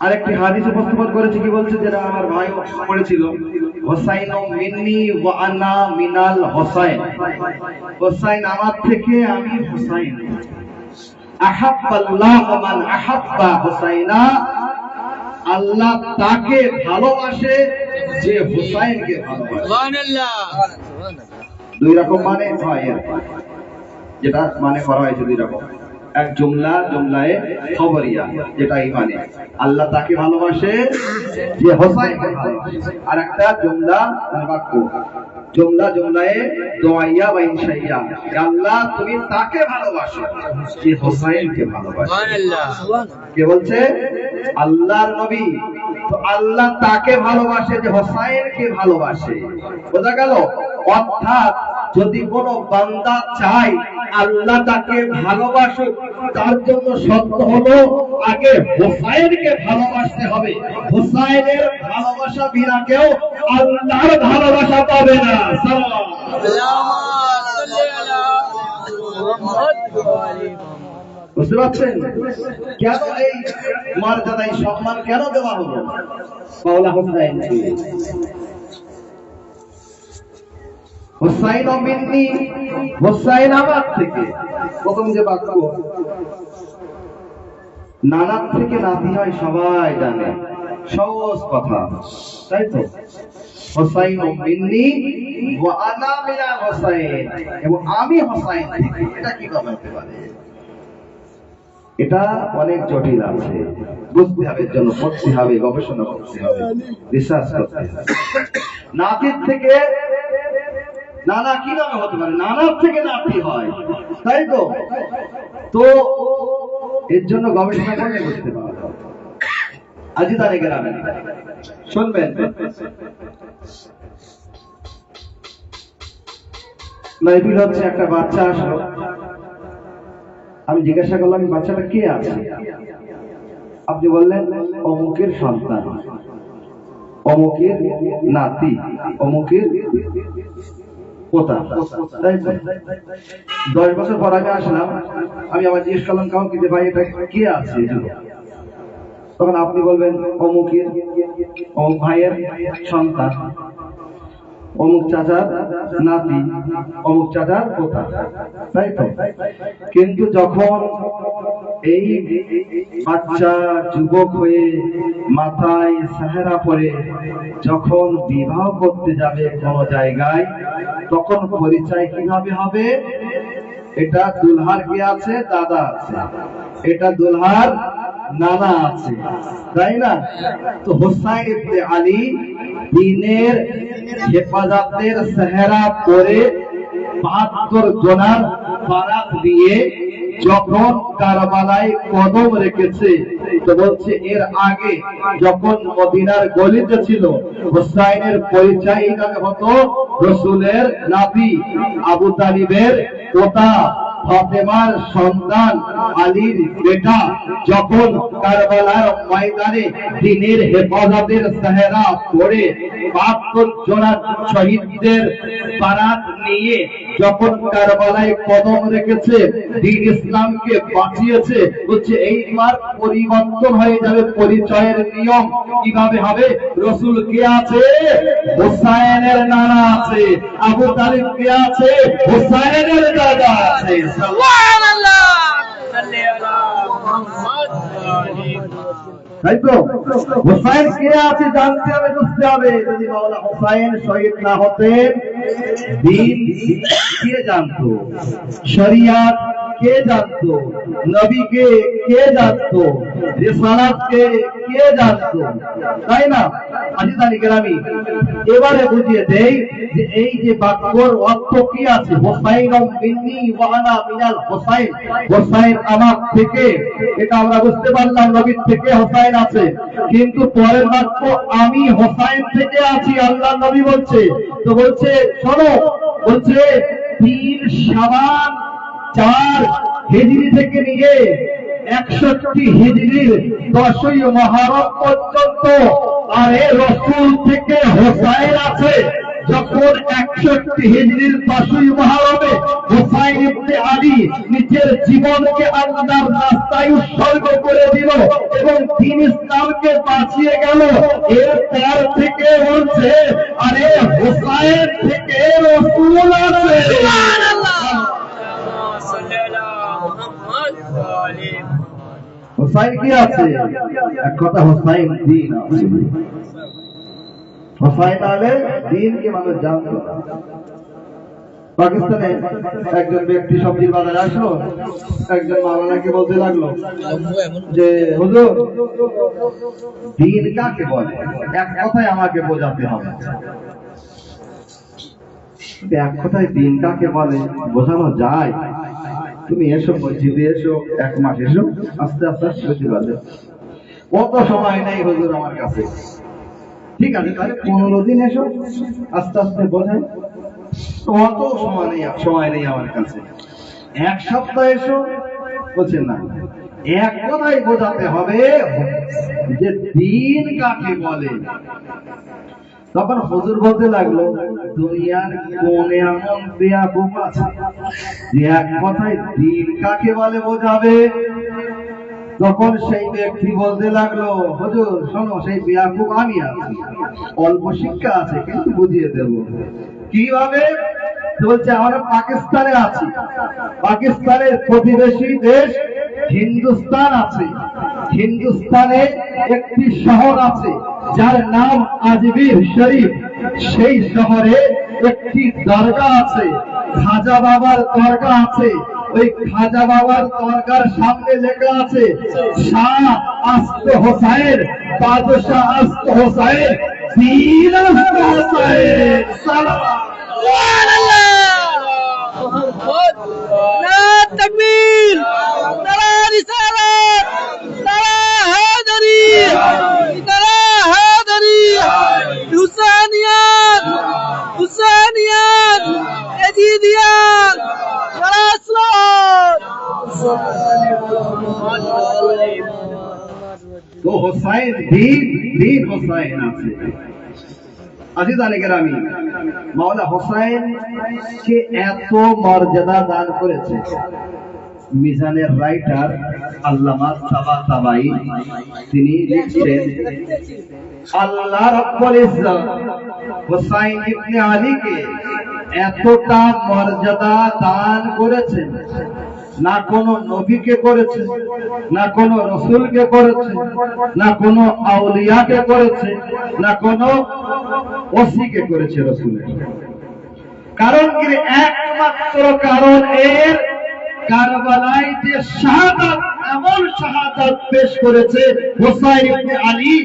আরেকটি হাদিস উপস্থাপন করেছে, কি বলছে, যেটা আমার ভাই পড়েছিল, হোসাইন মিন্নি ওয়া আনা মিনাল হোসাইন। হোসাইন আমার থেকে, আমি হোসাইন। আহাব্বাল্লাহু মান আহাব্বা হোসাইনা, আল্লাহ তাকে ভালোবাসে যে হোসাইনকে ভালোবাসে। সুবহানাল্লাহ। দুই রকম মানে হয়, যেটা মানে করা হয়েছে দুই রকম। এক জুমলা, জুমলায়ে খবরিয়া, যেটা মানে আল্লাহ তাকে ভালোবাসে যে হোসাইনকে ভালোবাসে, আর একটা জুমলা বাক্য, জুমলা জুমলায়ে দুআইয়া বা ইনশাইয়া, আল্লাহ তুমি তাকে ভালোবাসো যে হোসাইনকে ভালোবাসে। সুবহানাল্লাহ। কে বলছে? আল্লাহর নবী। তো আল্লাহ তাকে ভালোবাসে যে হোসাইনকে ভালোবাসে, বোঝা গেল? অর্থাৎ যদি কোনো বান্দা চায় আল্লাহ তাকে ভালোবাসুক, তার জন্য শর্ত হলো আগে হোসাইনকে ভালোবাসতে হবে। হোসাইনের ভালোবাসা বিনা কেউ আল্লাহর ভালোবাসা পাবে না। বুঝতে পারছেন কেন এই মর্যাদা, এই সম্মান কেন দেওয়া হলো মাওলা হোসাইনকে? হোসাইন মিন্নি, হোসাইন আমার থেকে। প্রথম যে বাক্য, নানার থেকে নাতি হয় সবাই জানে, সহজ কথা, তাই তো? হোসাইন মিন্নি ওয়া আনা মিনাল হোসাইন, এবং আমি হোসাইন থেকে। এটা কিভাবে হতে পারে? এটা অনেক জটিল আছে, বুঝতে হবে, এর জন্য পড়তে হবে, গবেষণা করতে হবে, রিসার্চ করতে হবে। নাতির থেকে নানা কিভাবে হতে পারে? নানার থেকে নাতি হয়, তাই তো? তো এর জন্য গবেষণা করলে বুঝতে পারবে। আজই তারে গ্রামে শুনবেন, মাইবিল হচ্ছে, একটা বাচ্চা আসলো, আমি জিজ্ঞাসা করলাম বাচ্চাটা কে আছে? আপনি বললেন অমুকের সন্তান, অমুকের নাতি, অমুকের পোতা, তাই তো? 10 বছর পর আগে আসলাম, আমি আবার জিজ্ঞেস করলাম কাউকে যে ভাই এটা কে আছে, তখন আপনি বলবেন অমুকের, অমুক ভাইয়ের সন্তান, অমুক চাচার নাতি, অমুক চাচার পোতা, তাই তো? কিন্তু যখন এই বাচ্চা যুবক হয়ে মাথায় সেহরা পরে যখন বিবাহ করতে যাবে কোন জায়গায়, তখন পরিচয় কিভাবে হবে? এটা দুলহার কি আছে? দাদা আছে। এটা দুলহার নানা আছে, তাই না? তো হুসাইন ইবনে আলী দ্বীনের হেফাজতের সেহরা পরে ৭২ জনার বারাত দিয়ে যখন কারবালায় কদম রেখেছে, তো বলছে এর আগে যখন মদিনার গলিতে ছিল, হুসাইনের পরিচয় এইভাবে হতো রাসূলের নাতি, আবু তালিবের পোতা, ফাতেমার সন্তান, আলীর বেটা যখন কারবালার ময়দানে দ্বীনের হেফাজতের সেহরা পড়ে ৭২ জনা শহীদদের বারাত নিয়ে যখন কারবালায় কদম রেখেছে, দ্বীন ইসলামকে বাঁচিয়েছে, বলছে এইবার পরিবর্তন হয়ে যাবে পরিচয়ের নিয়ম। কিভাবে হবে? রাসূল কে আছে? হুসাইনের নানা আছে। আবু তালিব কে আছে? হুসাইনের দাদা আছে। সুবহানাল্লাহ, সাল্লি আলা মুহাম্মদ ওয়া আলি তাই তো হুসাইন কে আছে জানতে হবে, বুঝতে হবে। যদি মাওলানা হুসাইন শহীদ না হতেন, দ্বীন কে জানতো? শরিয়াত কে জানতো? নবীকে কে জানতো? রিসালাতকে কে জানতো? তাই না? আজিজানি কেরামি, এবারে বুঝিয়ে দেই যে এই যে বাক্যর অর্থ কি আছে। হুসাইন মিন্নি ওয়া আনা মিনাল হুসাইন, হুসাইন আমার থেকে, এটা আমরা বুঝতে পারলাম নবীর থেকে হুসাইন আছে। কিন্তু পরের বাক্য আমি হুসাইন থেকে আছি, আল্লাহ নবী বলছে। তো বলছে শোনো, বলছে ৩ শাবান ৪ হিজরি থেকে নিয়ে ৬১ হিজরির ১০ই মুহররম পর্যন্ত আরে রাসূল থেকে হুসাইন আছে। যখন ৬১ হিজরির ১০ই মুহররমে হুসাইন ইবনে আলী নিজের জীবনকে আল্লাহর রাস্তায় উৎসর্গ করে দিল এবং দ্বীন ইসলামকে বাঁচিয়ে গেল, এরপর থেকে বলছে আরে হুসাইন থেকে রাসূল আছে। সুবহানাল্লাহ, সাল্লি আলা মুহাম্মদ ওয়া আলি হুসাইন কি আছে? এক কথা, হুসাইন দ্বীন আছে। হুসাইন আলে দ্বীন কি মানুষ জানতো। পাকিস্তানে একজন ব্যক্তি সবজির বাজারে আসলো, একজন মাওলানাকে বলতে লাগলো যে হুজুর, দ্বীন কাকে বলে? এক কথায় আমাকে বোঝাতে হবে। এক কথায় দ্বীন কাকে বলে বোঝানো যায়? তুমি এসো মসজিদে, এসো, ১ মাস এসো, আস্তে আস্তে সবজি বাজারে। কত সময় নেই হুজুর আমার কাছে। ঠিক আছে, তাহলে ১৫ দিন এসো, আস্তে আস্তে বোঝাই। অত সময় নেই আমার কাছে। ১ সপ্তাহ এসো, বলছেন না। এক কথাই বোঝাতে হবে যে দ্বীন কাকে বলে। তখন হুজুর বলতে লাগলো, দুনিয়ার কোন এমন বেয়াকুফ আছে যে এক কথায় দ্বীন কাকে বলে বোঝাবে? তখন সেই ব্যক্তি বলতে লাগলো, হুজুর শোনো, সেই বেয়াকুফ আমি আছি, অল্প শিক্ষা আছে কিন্তু বুঝিয়ে দেব। কিভাবে? বলছে আমরা পাকিস্তানে আছি, পাকিস্তানের প্রতিবেশী দেশ হিন্দুস্তান আছে। হিন্দুস্তানে একটি শহর আছে যার নাম আজমির শরীফ। সেই শহরে একটি দরগা আছে, খাজা বাবার দরগা আছে। ওই খাজা বাবার দরগার সামনে লেখা আছে শাহ আস্ত হোসাইন, বাদশাহ আস্ত হোসাইন, দ্বীন আস্ত হোসাইন। সুবহানাল্লাহ, মুহাম্মদ না তাকবীর, নারা রিসালাত, নারা হায়দারি, নারা হায়দারি, হুসাইনিয়াত, হুসাইনিয়াত, এজিদিয়াত, নারা সালাত। তো হোসাইন দ্বীন হোসাইন আছে। আজিজানে কেরামি, মাওলানা হোসাইন কে এত মর্যাদা দান করেছে। মিজানের রাইটার আল্লামা তাবাতাবাই তিনি লিখছেন, আল্লাহ রাব্বুল ইজ্জত হোসাইন ইবনে আলীকে এতটা মর্যাদা দান করেছেন, না কোনো নবীকে করেছে, না কোনো রাসূলকে করেছে, না কোনো আউলিয়াকে করেছে, না কোনো ওসিকে করেছে রাসূলের। কারণ কি? একমাত্র কারণ এর কারবালায় যে শাহাদাত, এমন শাহাদাত পেশ করেছে হোসাইন ইবনে আলী,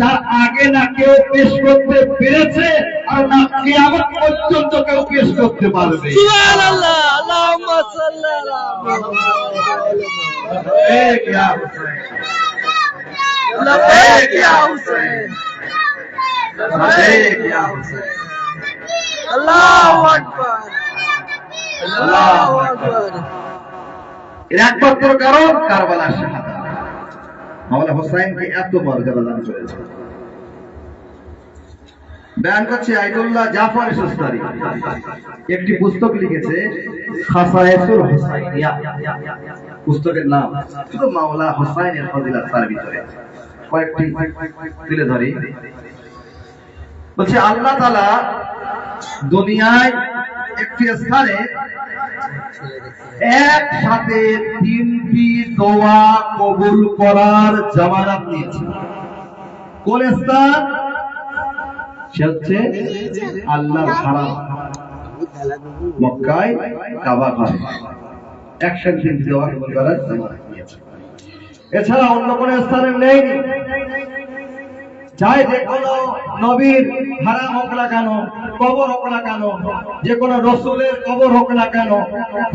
তার আগে না কেউ পেশ করতে পেরেছে আর না কিয়ামত পর্যন্ত কেউ পেশ করতে পারবে। সুবহানাল্লাহ, আল্লাহুম্মা সাল্লি আলা মুহাম্মাদ। এক ইয়া হুসাইন, লব্বাইক ইয়া হুসাইন, লব্বাইক ইয়া হুসাইন, আল্লাহু আকবার, আল্লাহু আকবার। এর একমাত্র কারণ কারবালার শাহাদাত। মাওলানা হোসাইনকে এত মর্যাদা দান করেছে। বয়ান করছে আইদুল্লাহ জাফর সুস্তারি, একটি পুস্তক লিখেছে খাসায়েসুল হুসাইনিয়া, পুস্তকের নাম শুধু মাওলানা হোসাইনের ফজিলত, তার ভিতরে কয়েকটি তুলে ধরি। বলছে আল্লাহ তাআলা দুনিয়ায় একটি স্থানে একসাথে 3টি দোয়া কবুল করার জামানত দিয়েছে। কোন স্থান? সে হচ্ছে আল্লাহর হারাম মক্কায়, কাবা ঘরে একসাথে 3টি দোয়া কবুল করার জামানত দিয়েছে। এছাড়া অন্য কোন স্থানে নেই। চাই যে কোনো নবীর হারাম হোক না কেন, কবর হোক না কেন, যে কোনো রসুলের কবর হোক না কেন,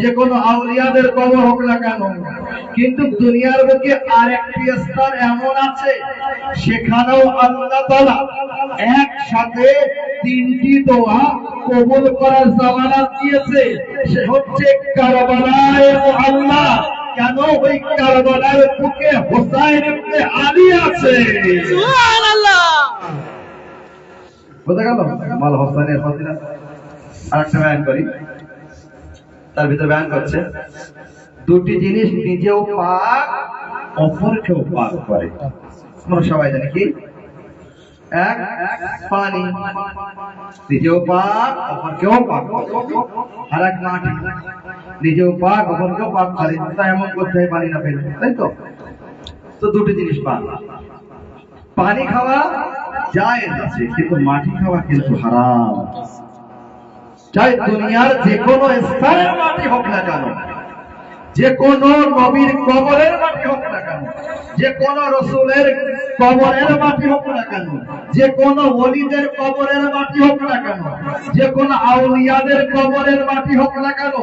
যে কোনো আউলিয়াদের কবর হোক না কেন, কিন্তু দুনিয়ার বুকে আরেকটি স্থান এমন আছে সেখানেও আল্লাহ তাআলা একসাথে 3টি দোয়া কবুল করার জামানত দিয়েছে। সে হচ্ছে কারবালায় মুআল্লা। কেন? ওই কারবালার বুকে হোসাইন ইবনে আলী আছে। সুবহানাল্লাহ। বোঝা গেল মাল হোসাইনের ফজিলত। আরেকটা বয়ান করি, তার ভিতরে বয়ান করছে 2টি জিনিস নিজেও পাক, অপরকেও পাক করে। আমরা সবাই জানি কি? এক, পানি, নিজেও পাক, অপরকেও পাক করে। আর এক মাটি, নিজেও পাক, অপরকেও পাক করে। তা এমন করতে হয় পানি না পেলে, তাই তো? তো 2টি জিনিস পাক। পানি খাওয়া জায়েজ আছে, কিন্তু মাটি খাওয়া কিন্তু হারাম। চাই দুনিয়ার যে কোনো স্থানের মাটি হোক না কেন, যে কোনো নবীর কবরের মাটি হোক না কেন, যে কোনো রসুলের কবরের মাটি হোক না কেন, যে কোনো ওলিদের কবরের মাটি হোক না কেন, যে কোনো আউলিয়াদের কবরের মাটি হোক না কেন,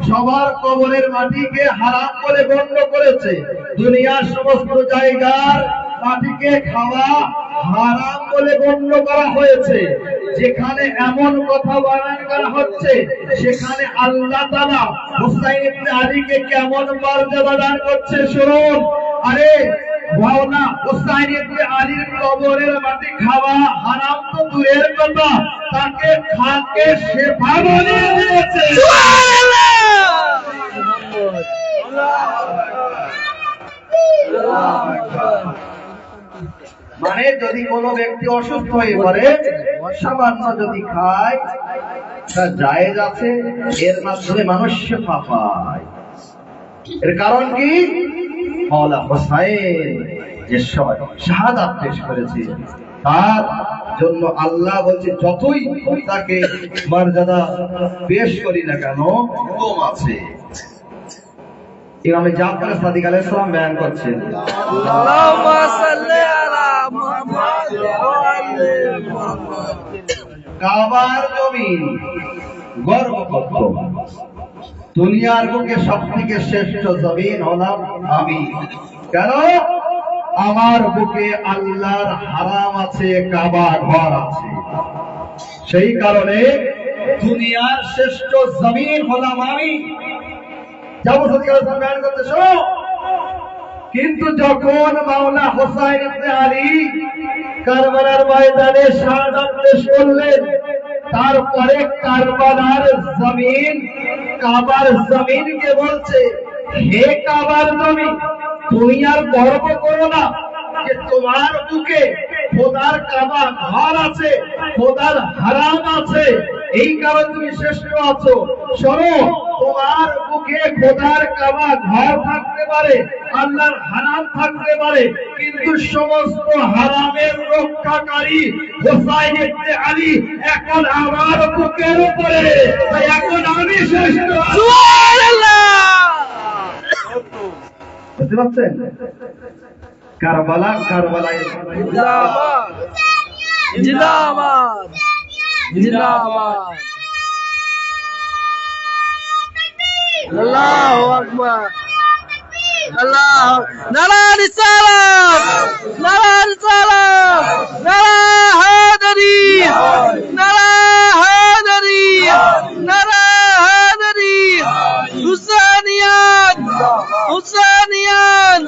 সবার কবরের মাটিকে হারাম বলে গণ্য করেছে। দুনিয়ার সমস্ত জায়গার মাটিকে খাওয়া হারাম বলে গণ্য করা হয়েছে। যেখানে এমন কথা বর্ণনা করা হচ্ছে সেখানে আল্লাহ তাআলা হোসাইন ইবনে আলীকে কেমন মর্যাদা দান করছে শুনুন। আরে মাওলানা হোসাইন ইবনে আলীর কবরের মাটি খাওয়া হারাম তো দূরের কথা, তাকে খাকে শেফা বানিয়ে দিয়েছে। সুবহানাল্লাহ। মানে যদি কোনো ব্যক্তি অসুস্থ হয়ে পড়ে, সামান্য যদি খায় তা জায়েজ আছে, এর মাধ্যমে মানুষ শেফা পায়। এর কারণ কি? মাওলানা হোসাইন যে শাহাদাত পেশ করেছে, তার জন্য আল্লাহ বলছে যতই তাকে মর্যাদা পেশ করি না কেন, কম আছে। ইমাম জাফর সাদিক আলাইহিস সালাম বয়ান করছেন, আল্লাহুম্মা সাল্লি আলা মুহাম্মাদ ওয়া আলি মুহাম্মাদ। কাবার জমিন গর্ব করত, দুনিয়ার বুকে সবথেকে শ্রেষ্ঠ জমিন হলাম আমি। কেন? আমার বুকে আল্লাহর হারাম আছে, কাবা ঘর আছে। সেই কারণে দুনিয়ার শ্রেষ্ঠ জমিন হলাম আমি। কিন্তু যখন মাওলানা হোসাইন ইবনে আলী কারবালার ময়দানে শাহাদাত পেশ করলেন, তারপরে কারবালার জমিন কাবার জমিনকে বলছে, হে কাবার জমিন, তুমি আর গর্ব করো না যে তোমার বুকে খোদার কাবা ঘর আছে, খোদার হারাম আছে, এই কারণে তুমি শ্রেষ্ঠ আছো। শোনো, তোমার বুকে খোদার কাবা ঘর থাকতে পারে, আল্লাহর হারাম থাকতে পারে, কিন্তু সমস্ত হারামের রক্ষাকারী হোসাইন ইবনে আলী এখন আমার বুকের উপরে, এখন আমি শ্রেষ্ঠ। সুবহানাল্লাহ। বুঝতে পারছেন? কারবালা, কারবালায় জিন্দাবাদ জিন্দাবাদ জিন্দাবাদ আল্লাহু আকবার আল্লাহ নারা রিসালাত নারা রিসালাত নারা হায়দারি নারা হায়দারি নারা হায়দারি হুসাইনিয়াত হুসাইনিয়াত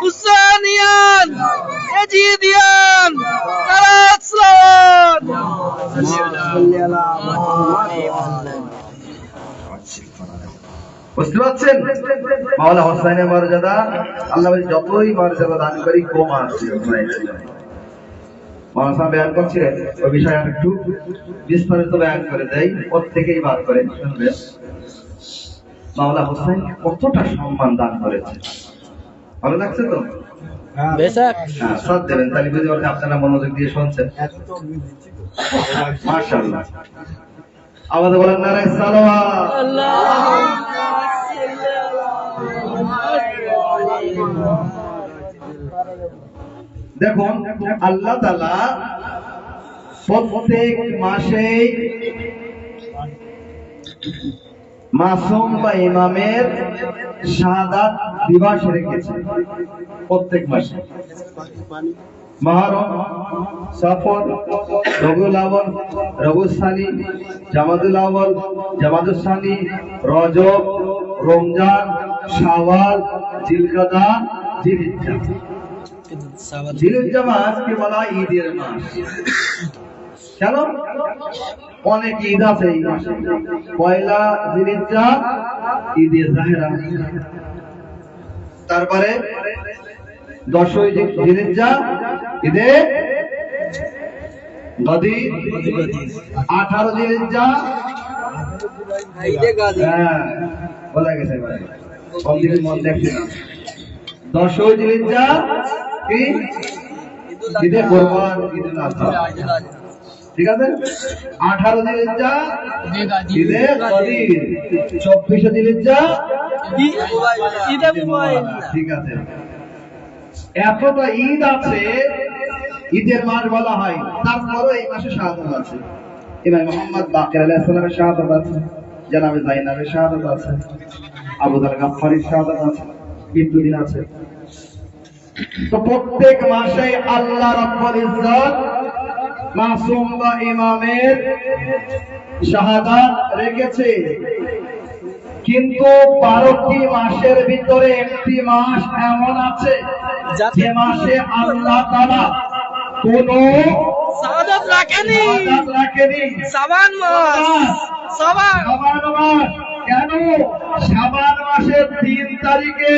হুসাইনিয়াত এজিদিয়ান নারা সালাত বুঝতে পারছেন? মাওলানা হোসাইনের মর্যাদা আল্লাহ বলে যতই মর্যাদা দান করি কম আছে। মাওলানা সাহেব বয়ান করছিলেন ওই বিষয়ে আমি একটু বিস্তারিত বয়ান করে দেই, প্রত্যেকেই বাদ করে শুনবেন। মাওলানা হোসাইন কতটা সম্মান দান করেছে, ভালো লাগছে তো? বেশক হ্যাঁ, সব দেবেন তাহলে বুঝতে পারছেন, আপনারা মনোযোগ দিয়ে শুনছেন। মাশাআল্লাহ, আওয়াজ বলেন নারায়ে সালাওয়াত। দেখুন আল্লাহ তাআলা প্রত্যেক মাসে মাসুম বা ইমামের শাহাদাত দিবস রেখেছে। প্রত্যেক মাসে মুহররম, সফর, রবিউল আউয়াল, রবিউল সানি, জামাদুল আউয়াল, জামাদুল সানি, রজব, রমজান, শাওয়াল, জিলকাদা, জিলহিজ্জা। জিলহিজ্জা মাসকে বলা হয় ঈদের মাস। কেন? অনেক ঈদ আছে এই মাসে। পয়লা জিলহিজ্জা ঈদে জাহেরা, তারপরে 10ই জিলহিজ্জা ঈদে গদি, 18 জিলহিজ্জা হ্যাঁ বলা গেছে ভাই, সব দিকে মন দেখছি না। 10ই জিলহিজ্জা কি ঈদে কুরবান, ঈদে আযহা, ঠিক আছে? 18 জিলহিজ্জা ঈদে গদি, 24 জিলহিজ্জা ঈদে মোবাইল। ঠিক আছে। এতটা ঈদ আছে, ঈদের মাস বলা হয়, তারপরও এই মাসে শাহাদাত আছে। ইমাম মুহাম্মদ বাকির আলাইহিস সালামের শাহাদাত আছে, জানাবে যায়েনাবের শাহাদাত আছে, আবু যার গাফফারির শাহাদাত আছে, মৃত্যু দিন আছে। তো প্রত্যেক মাসে আল্লাহ রাব্বুল ইজ্জত মাসুম বা ইমামের শাহাদাত রেখেছে। কিন্তু 12টি মাসের ভিতরে একটি মাস এমন আছে যে মাসে আল্লাহ তাআলা কোনো শাহাদাত রাখেনি। শাবান মাস, শাবান মাস। কেন? শাবান মাসের 3 তারিখে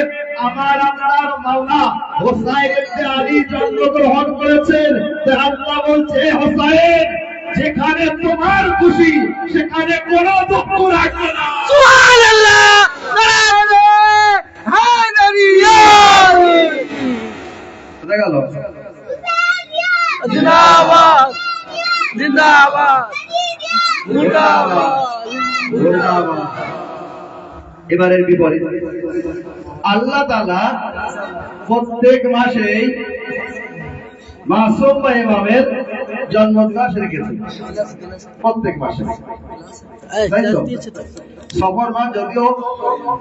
আমার আপনার মাওলানা হোসাইন ইবনে আলী জন্মগ্রহণ করেছেন। তাই আল্লাহ বলছে, হোসাইন যেখানে তোমার খুশি সেখানে কোনো দুঃখ রাখবে না। সুবহানাল্লাহ নারা হায়দারি কোথায় গেল? জিন্দাবাদ জিন্দাবাদ মুর্দাবাদ। এবারের বিপরীত, আল্লাহ তাআলা প্রত্যেক মাসেই মাসুম বা ইমামের জন্মদিবস রেখেছে, প্রত্যেক মাসে। তাই তো? সফর মাস যদিও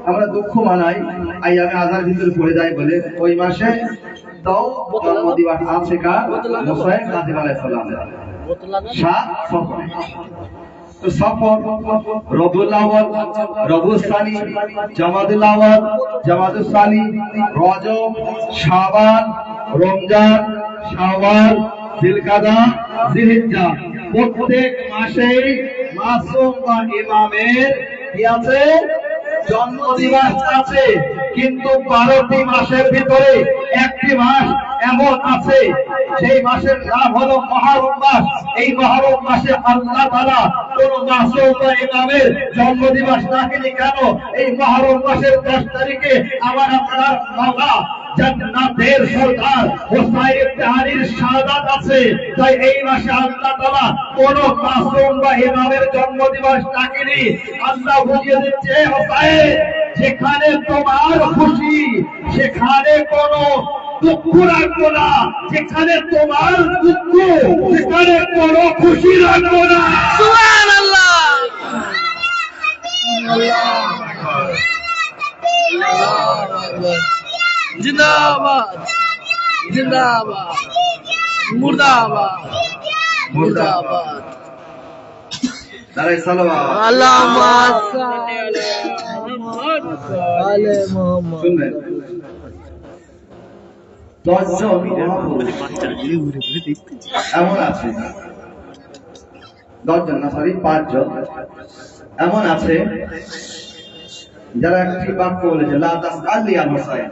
আমরা দুঃখ মানাই, আইয়ামে আযার ভিতরে পড়ে যায় বলে, ওই মাসে তাও জন্মদিবস আছে কার? মুসা কাযিম আলাইহিস সালামের। সফর, সফর, রবিউল আউয়াল, রবিউল সানি, জামাদুল আউয়াল, জামাদুল সানি, রজব, শাবান, রমজান, শাওয়াল, জিলকাদা, জিলহিজ্জা। প্রত্যেক মাসেই মাসুম বা ইমামের কি আছে? জন্মদিবস আছে। কিন্তু 12টি মাসের ভিতরে একটি মাস এমন আছে, সেই মাসের নাম হলো মুহররম মাস। এই মুহররম মাসে আল্লাহ তাআলা কোন মাসুম বা ইমামের জন্মদিবস রাখেনি। কেন? এই মুহররম মাসের 10 তারিখে আমার আপনার মাওলানা জান্নাতের সরদার হোসাইন ইবনে আলীর শাহাদাত আছে। তাই এই মাসে আল্লাহ তাআলা কোন মাসুম বা ইমামের জন্মদিবস রাখেনি। আল্লাহ বুঝিয়ে দিচ্ছে, হোসাইন যেখানে তোমার খুশি সেখানে কোনো দুঃখ রাখবো না, যেখানে তোমার দুঃখ সেখানে কোনো খুশি রাখবো না। সুবহানাল্লাহ। জিন্দাবাদ জিন্দাবাদ মুর্দাবাদ মুর্দাবাদ। দাঁড়াই সালাওয়াত। আল্লাহুম্মা সাল্লি আলা মুহাম্মদ। শুনবেন, 10 জন মহাপুরুষ এমন আছে, 10 জন না, সরি 5 জন এমন আছে যারা একটি বাক্য বলেছে, লা তাসআলি আল হুসাইন।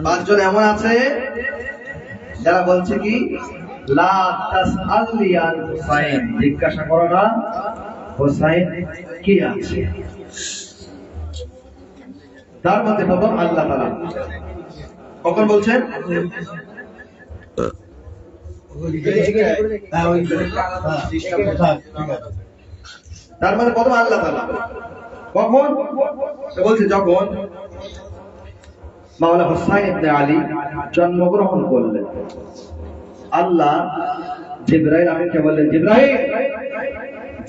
পাঁচ জন এমন আছে যারা বলছে কি, লা তাসআলি আল হুসাইন, জিজ্ঞাসা করো না হুসাইন কে আছে। তার মধ্যে প্রথম আল্লাহ তাআলা কখন বলছেন? তার মধ্যে প্রথম আল্লাহ তাআলা কখন বলছে? যখন মাওলানা হুসাইন ইবনে আলী জন্মগ্রহণ করলেন, আল্লাহ জিবরাইল আমিনকে বললেন, জিবরাইল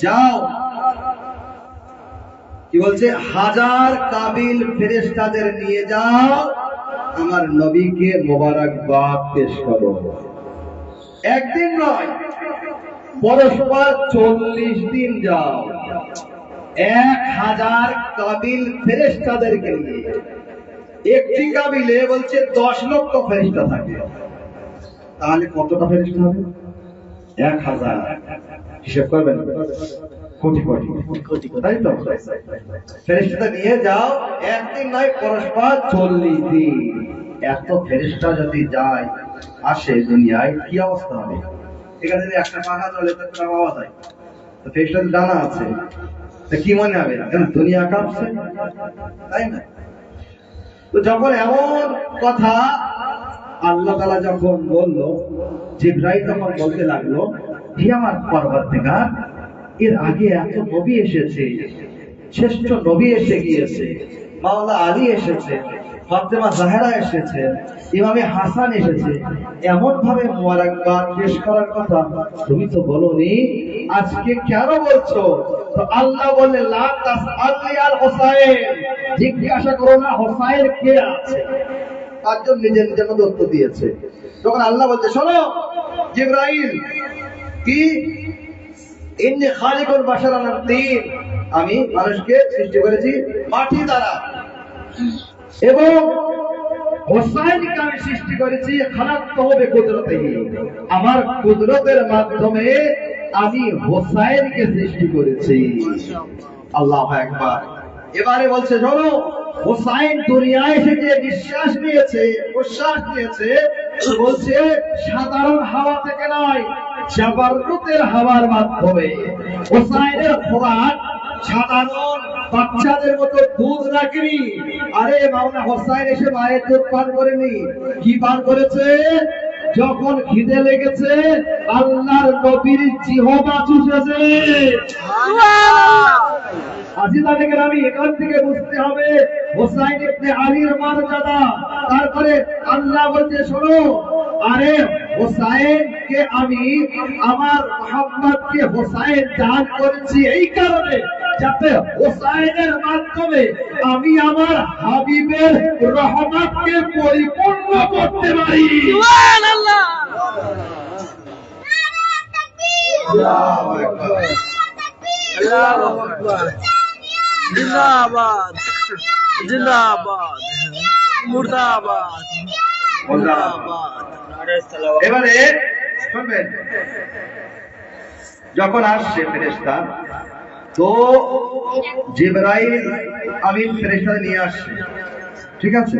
যাও, কি বলছে, 1000 কাবিল ফেরেশতাদের নিয়ে যাও, আমার নবীকে মোবারকবাদ পেশ করো। একদিন নয়, পরস্পর 40 দিন যাও, 1000 কাবিল ফেরেশতাদেরকে নিয়ে। একটি কাবিলে বলছে 10 লক্ষ ফেরেশতা থাকে, তাহলে কতটা ফেরেশতা হবে? 1000, হিসাব করবেন, কোটি কোটি, তাই তো? ফেরেশতা নিয়ে যাও, একদিন নয়, পরস্পর 40 দিন। এত ফেরেশতা যদি যায় আসে দুনিয়ায়, কি অবস্থা হবে? এখানে যদি একটা পাখা চলে তো একটা আওয়াজ হয়, তো ফেরেশতাদের জানা আছে, তো কি মনে হবে? দুনিয়া কাঁপছে, তাই না? তো যখন এমন কথা আল্লাহ তাআলা যখন বলল, জিবরাইল তখন বলতে লাগলো, হে আমার পরবর্তীকার, এর আগে এত নবী এসেছে, শ্রেষ্ঠ নবী এসে গিয়েছে, মাওলানা আলী এসেছে, ফাতেমা জাহরা এসেছে, ইমামে হাসান এসেছে, এমন ভাবে মোবারকবাদ পেশ করার কথা তুমি তো বলোনি, আজকে কেন বলছো? তো আল্লাহ বলে, লা তাসআলি আল হুসাইন, জিজ্ঞাসা করো না হুসাইন কে আছে। তারজন নিজের নিজের মধ্যে উত্তর দিয়েছে। তখন আল্লাহ বলছে, শোনো জিবরাইল, কি ইন্নী খালিকুল বাশারান মিন তিন, আমি মানুষকে সৃষ্টি করেছি মাটি দ্বারা, এবং হুসাইনকে আমি সৃষ্টি করেছি খালাকতুহু বিকুদরতিহি, আমার কুদরতের মাধ্যমে আমি হুসাইনকে সৃষ্টি করেছি। আল্লাহু আকবার। এবারে বলছে, শোনো, হুসাইন দুনিয়ায় এসে যে বিশ্বাস নিয়েছে, প্রশ্বাস নিয়েছে, বলছে সাধারণ হাওয়া থেকে নয়, জাবারুতের হাওয়ার মাধ্যমে। হুসাইনের খোরাক সাধারণ বাচ্চাদের মতো দুধ রাখেনি। আরে মাওলানা হুসাইন এসে মায়ের দুধ পান করেনি, কি পান করেছে? যখন খিদে লেগেছে আল্লাহর নবীর জিহবা চুষেছে। আজিজাদের আমি এখান থেকে বুঝতে হবে হুসাইন ইবনে আলীর মর্যাদা। তারপরে আল্লাহ বলছে, শোনো, আরে হুসাইনকে আমি আমার মুহাম্মদকে হুসাইন দান করেছি এই কারণে, যাতে হুসাইনের মাধ্যমে আমি আমার হাবিবের রহমতকে পরিপূর্ণ করতে পারি। সুবহানাল্লাহ। আল্লাহু আকবার। আল্লাহু আকবার। জিন্দাবাদ জিন্দাবাদ মুর্দাবাদ মুর্দাবাদ। এবারে শুনবেন, যখন আসছে ফেরেশতা, তো জিবরাইল আমিন ফেরেশতা নিয়ে আসছে, ঠিক আছে?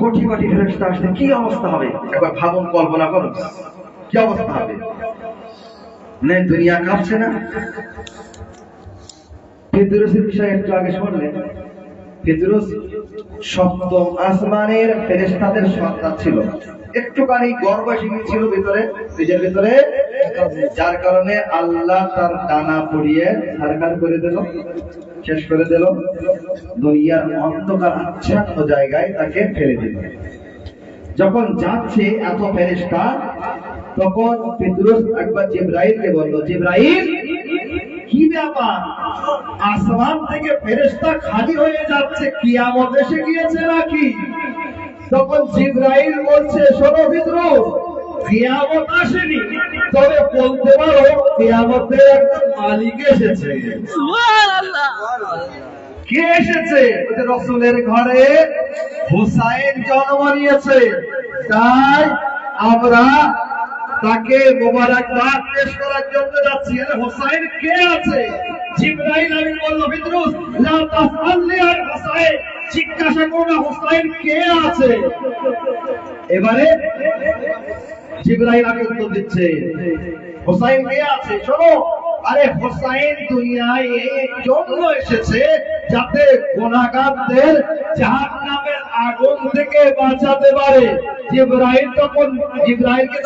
কোটি কোটি ফেরেশতা আসলে কি অবস্থা হবে একবার ভাবুন, কল্পনা করুন কি অবস্থা হবে। মানে দুনিয়া কাঁপছে না? ফেদরসের বিষয়ে একটু আগে শুনলেন, ফেদরস সপ্তম আসমানের ফেরেশতাদের সন্তান ছিল, একটুখানি গর্ব ছিল ভিতরে, নিজের ভিতরে, যার কারণে আল্লাহ তার ডানা পড়িয়ে সারকার করে দিল, শেষ করে দিল, দুনিয়ার অন্ধকার আচ্ছন্ন জায়গায় তাকে ফেলে দিল। যখন যাচ্ছে এত ফেরেশতা, তখন পেত্রুস একবার জিবরাইলকে বলল, জিবরাইল কি ব্যাপার, আসমান থেকে ফেরেশতা খালি হয়ে যাচ্ছে, কিয়ামত এসে গিয়েছে নাকি? তখন জিবরাইল বলছে, শোনো পেত্রুস, কিয়ামত আসেনি, তবে বলতে পারো কিয়ামতের একজন মালিক এসেছে। সুবহানাল্লাহ। কে এসেছে? রাসূলের ঘরে হুসাইন জন্ম নিয়েছে, তাই আমরা তাকে মোবারকবাদ পেশ করার জন্য যাচ্ছি। হুসাইন কে আছে? জিবরাইল আমি বলল, পেত্রুস লা তাসআলনি আন হুসাইন, জিজ্ঞাসা করো না হুসাইন কে আছে। এবারে জিবরাইল আগে উত্তর দিচ্ছে, হুসাইন কে আছে শোনো। আরে হুসাইন দুনিয়ায় এই জন্য এসেছে যাতে গুনাহগারদের জাহান্নামের আগুন থেকে বাঁচাতে পারে। জিবরাইলকে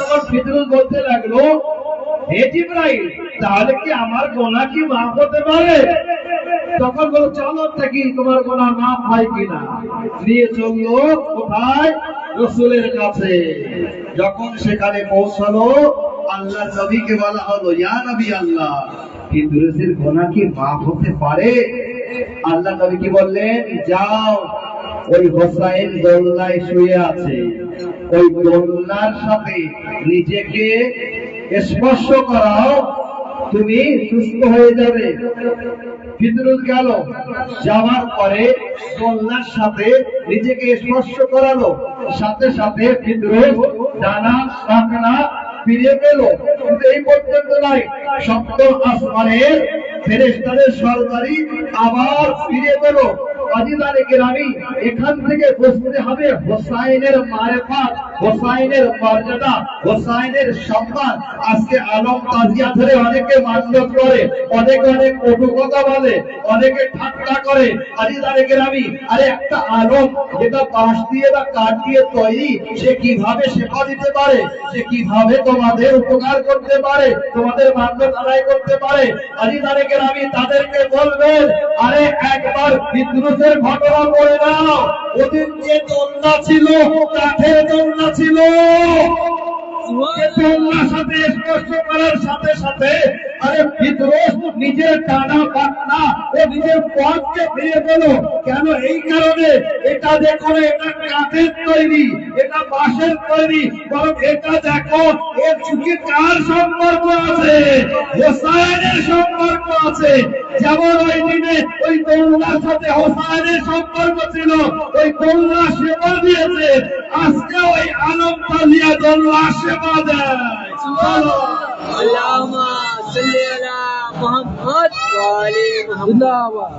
তখন পেত্রুস বলতে লাগলো, হে জিবরাইল, তাহলে কি আমার গুনাহ কি মাফ হতে পারে? তখন বলো, চলো দেখি তোমার গুনাহ মাফ হয় কিনা। নিয়ে চললো কোথায়? রাসূলের কাছে। যখন সেখানে পৌঁছালো, আল্লাহ নবীকে বলা হলো, ইয়া নবী আল্লাহ, পেত্রুসের গুনাহ কি মাফ হতে পারে? আল্লাহ নবী কি বললেন, যাও ওই হোসাইন দোলনায় শুয়ে আছে, ওই দোলনার সাথে নিজেকে স্পর্শ করাও, তুমি সুস্থ হয়ে যাবে। পেত্রুস গেল, যাওয়ার পরে দোলনার সাথে নিজেকে স্পর্শ করালো, সাথে সাথে পেত্রুস ডানা পাখনা ফিরে পেল। কিন্তু এই পর্যন্ত নয়, সপ্তম আসমানের ফেরেশতাদের সরদারি আবার ফিরে পেল। আজিদারে কেরামি, এখান থেকে বুঝতে হবে হোসাইনের মারেফাত, হোসাইনের মর্যাদা, হোসাইনের সম্মান। আজকে আলম তাজিয়া ধরে অনেকে মান্যত করে, অনেকে অনেক কটু কথা বলে, অনেকে ঠাট্টা করে। আজিদারে কেরামি, আরে একটা আলম যেটা বাঁশ দিয়ে বা কাঠ দিয়ে তৈরি, সে কিভাবে সেবা দিতে পারে, সে কিভাবে তোমাদের উপকার করতে পারে, তোমাদের মান্যত আদায় করতে পারে? আজিদারে কেরামি, তাদেরকে বলবেন, আরে একবার পেত্রুসের ঘটনা পড়ে নাও। ওদের যে দোলনা ছিল, কাঠের দোলনা ছিল, দোলনার সাথে স্পর্শ করার সাথে সাথে আরে পেত্রুস নিজের টানা পাখনা ও নিজের পথকে ফিরে পেল। কেন? এই কারণে, এটা দেখো এটা কাঠের তৈরি, এটা বাঁশের তৈরি, বরং এটা দেখো এর চুকে কার সম্পর্ক আছে? হোসাইনের সম্পর্ক আছে। যেমন ওই দিনে ওই দোলনার সাথে হোসাইনের সম্পর্ক ছিল, ওই দোলনা সেবা দিয়েছে, আজকে ওই আলম তাজিয়া দোলনা সেবা দেয়। আল্লাহুম্মা সাল্লি আলা মুহাম্মদ ওয়া আলি মুহাম্মদ। জিন্দাবাদ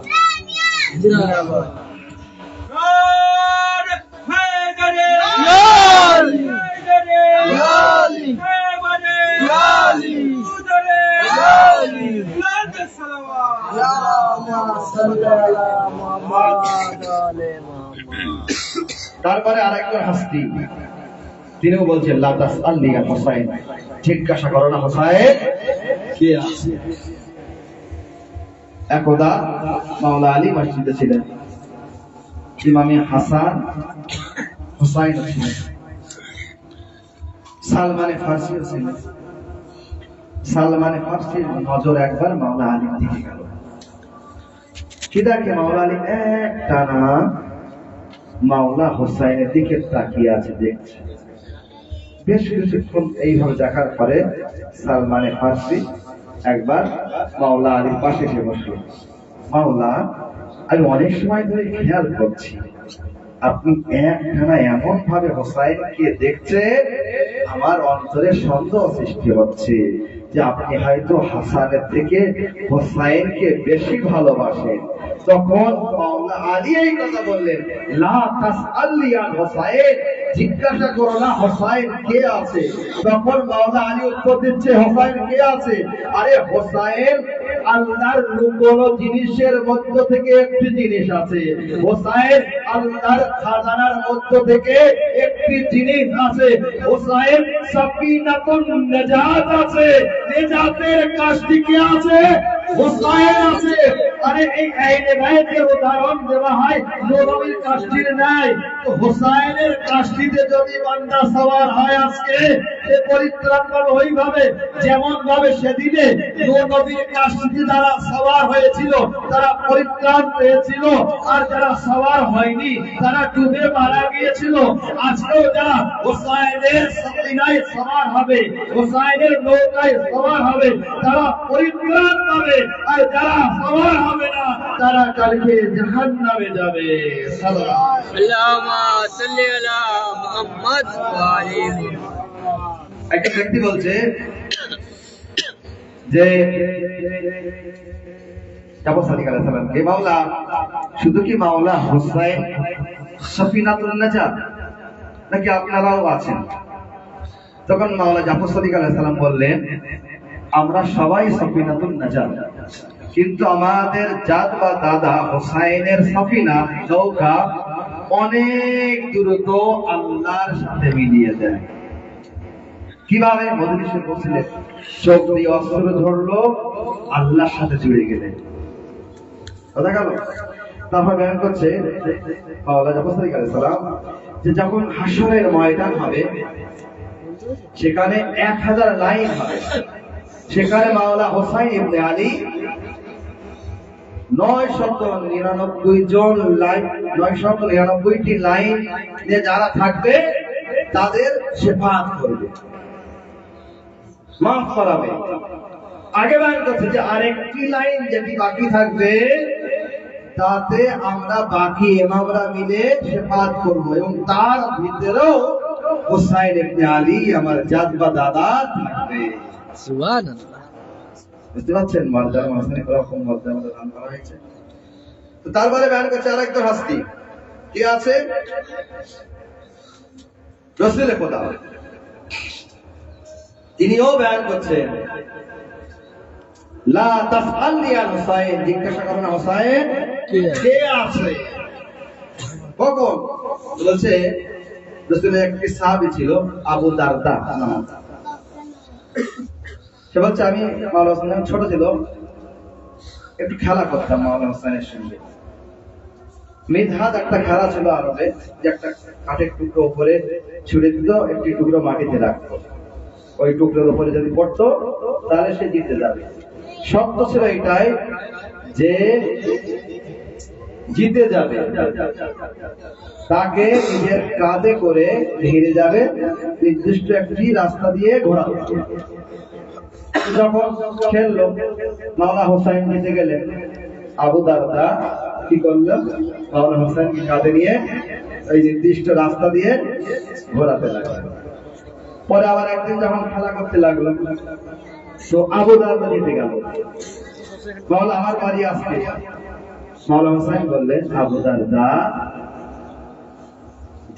জিন্দাবাদ। তারপরে আরেকজন হাস্তি, তিনিও বলছেন, লা তাসআলনি আন হুসাইন, জিজ্ঞাসা করো না হুসাইন কে আছে। একদা মাওলা আলী মসজিদে ছিলেন, ইমামে হাসান হুসাইন ছিলেন, সালমানে ফার্সিও ছিলেন। সালমানে ফার্সির নজর একবার মাওলা আলীর দিকে গেল। কি দেখে? মাওলা আলী এক টানা মাওলা হুসাইনের দিকে তাকিয়ে আছে, দেখছে। বেশ কিছুক্ষণ এইভাবে দেখার পরে সালমানে ফার্সি একবার মাওলা আলীর পাশে এসে বসলো। মাওলা, আমি অনেক সময় ধরে খেয়াল করছি, আপনি একটানা এমন ভাবে হোসাইনকে দেখছেন, আমার অন্তরে সন্দেহ সৃষ্টি হচ্ছে যে আপনি হয়তো হাসানের থেকে হোসাইনকে বেশি ভালোবাসেন। তখন মাওলা আলী এই কথা বললেন, লা তাসআলনি আন হুসাইন, জিজ্ঞাসা করো না হোসাইন কে আছে। তখন মাওলা আলী উত্তর দিচ্ছে, হোসাইন কে আছে? আরে হোসাইন আল্লাহর লুকোনো জিনিসের মধ্য থেকে একটি জিনিস আছে, হোসাইন আল্লাহর খাজানার মধ্য থেকে একটি জিনিস আছে। হোসাইন সাফিনাতুন নাজাত আছে, নেজাতের কাজটি কি আছে? হোসাইন আছে। আরে এই আইনে বাইতের উদাহরণ দেওয়া হয় নবীর কাজটির নাই, তো হোসাইনের কাজটিতে যদি বান্দা সওয়ার হয় আজকে, সে পরিত্রাণ পাবে ওইভাবে যেমন ভাবে সেদিনে নবীর কাজটিতে যারা সওয়ার হয়েছিল তারা পরিত্রাণ পেয়েছিল, আর যারা সওয়ার হয়নি তারা ডুবে মারা গিয়েছিল। আজকেও যারা হোসাইনের সাফিনায় সওয়ার হবে, হোসাইনের নৌকায় সওয়ার হবে, তারা পরিত্রাণ পাবে, আর যারা সওয়ার হবে না তারা কালকে জাহান্নামে যাবে। আল্লাহুম্মা সাল্লি আলা মুহাম্মদ ওয়া আলিহি। একটা ব্যক্তি বলছে যে জাফর সাদিক আলাইহিস সালাম কে মাওলা, শুধু কি মাওলা হোসাইন সাফিনাতুন নাজাত নাকি আপনারাও আছেন? তখন মাওলা জাফর সাদিক আলাইহিস সালাম বললেন, আমরা সবাই সাফিনাতুন নাজাত, কিন্তু আমাদের জাত বা দাদা হোসাইনের সাফিনা নৌকা অনেক দ্রুত আল্লাহর সাথে মিলিয়ে দেয়। কিভাবে? মজলিসে বসলে চোখ দিয়ে অস্ত্র ধরলো, আল্লাহর সাথে জুড়ে গেলেন। কথা গেল? তারপর বয়ান করছে মাওলানা জাফর সাদিক আলাইহিস সালাম যে যখন হাশরের ময়দান হবে সেখানে 1000 লাইন হবে, সেখানে মাওলানা হোসাইন ইবনে আলী 999টি লাইন নিয়ে যারা থাকবে তাদের শেফাআত করবে, মাফ করাবে। আগে বয়ান করছে যে আরেকটি লাইন যেটি বাকি থাকবে তাতে আমরা বাকি ইমামরা মিলে শেফাআত করব, এবং তার ভিতরেও হোসাইন ইবনে আলী আমার জাদ বা দাদা থাকবে। সুবহানাল্লাহ। বুঝতে পারছেন? মর্যাদা মাঝখানে এরকম মর্যাদা দান করা হয়েছে। তো তারপরে বয়ান করছে আরেকজন হাস্তি কি আছে, রাসূল খোদা, তিনিও বয়ান করছেন লা তাসআলনি আন হুসাইন, জিজ্ঞাসা করো না হুসাইন কে আছে। কখন? বলছে রাসূলের একটি সাহাবী ছিল আবু দারদা নাম। সে বলছে আমি মাওলানা হোসেন ছোট ছিল, একটু খেলা করতাম মাওলানা হোসেনের সঙ্গে। মিদহাদ একটা খেলা ছিল আরবে, যে একটা কাঠের টুকরো উপরে ছুড়ে দিত, একটি টুকরো মাটিতে রাখতো, ওই টুকরোর উপরে যদি পড়তো তাহলে সে জিতে যাবে। শর্ত ছিল এটাই যে জিতে যাবে তাকে নিজের কাঁধে করে ঘিরে যাবে, নির্দিষ্ট একটি রাস্তা দিয়ে ঘোরাবে। যখন খেললো মাওলানা হোসাইন জিতে গেলেন, আবু দারদা কি করলো, মাওলানা হোসাইনকে কাঁধে নিয়ে ওই নির্দিষ্ট রাস্তা দিয়ে ঘোরাতে লাগলো। পরে আবার একদিন যখন খেলা করতে লাগলো তো আবু দারদা জিতে গেল, বল আমার বাড়ি আসছে। মাওলানা হোসাইন বললেন, আবু দারদা,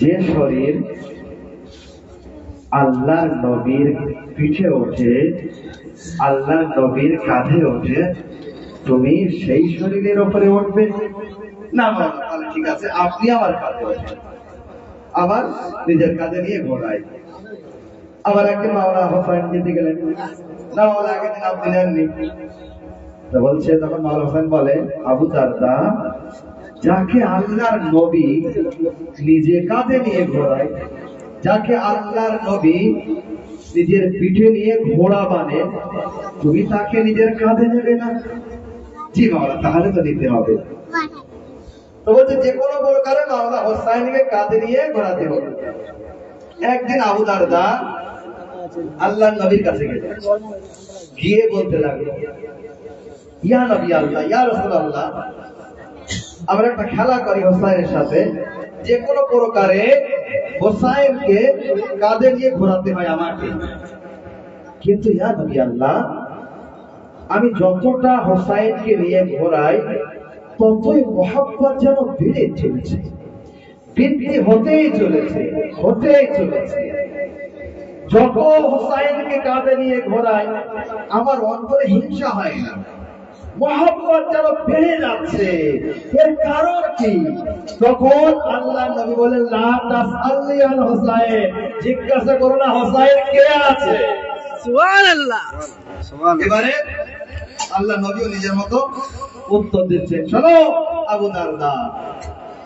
যে শরীর আল্লাহর নবীর পিঠে ওঠে, আল্লাহর নবীর কাঁধে ওঠে, তুমি সেই শরীরের উপরে উঠবে না? তাহলে ঠিক আছে, আপনি আমার কাঁধে ওঠেন, আবার নিজের কাঁধে নিয়ে ঘোরাই। আবার একদিন মাওলানা হোসাইন জিতে গেলেন, না মাওলানা আগের দিন আপনি নেননি। তো বলছে, তখন মাওলানা হোসাইন বলে, আবু দারদা, যাকে আল্লাহর নবী নিজে কাঁধে নিয়ে ঘোরায়, যাকে আল্লাহর নবী নিজের পিঠে নিয়ে ঘোড়া বানে, তুমি তাকে নিজের কাঁধে নেবে না? জি মাওলানা, তাহলে তো নিতে হবে। তো বলছে যে কোনো প্রকারে মাওলানা হোসাইনকে কাঁধে নিয়ে ঘোরাতে হবে। একদিন আবু দারদা আল্লাহর নবীর কাছে গেলেন, গিয়ে বলতে লাগলো, ইয়া নবী আল্লাহ, ইয়া রাসূলুল্লাহ, আমরা একটা খেলা করি হোসাইনের সাথে, যে কোনো প্রকারে হোসাইনকে কাঁধে নিয়ে ঘোরাতে হয় আমাকে, কিন্তু ইয়া নবী আল্লাহ, আমি যতটা হোসাইনকে নিয়ে ঘোরাই ততই মহব্বত যেন বেড়ে চলেছে, বৃদ্ধি হতেই চলেছে। যত হোসাইনকে কাঁধে নিয়ে ঘোরাই আমার অন্তরে হিংসা হয় না, মহব্বত যেন বেড়ে যাচ্ছে। এর কারণ কি? তখন আল্লাহ নবী বলেন, লা তাসআলনি আল হুসাইন, জিজ্ঞাসা করো না হুসাইন কে আছে। সুবহানাল্লাহ। এবারে আল্লাহ নবীও নিজের মতো উত্তর দিচ্ছেন। শোনো আবু দারদা,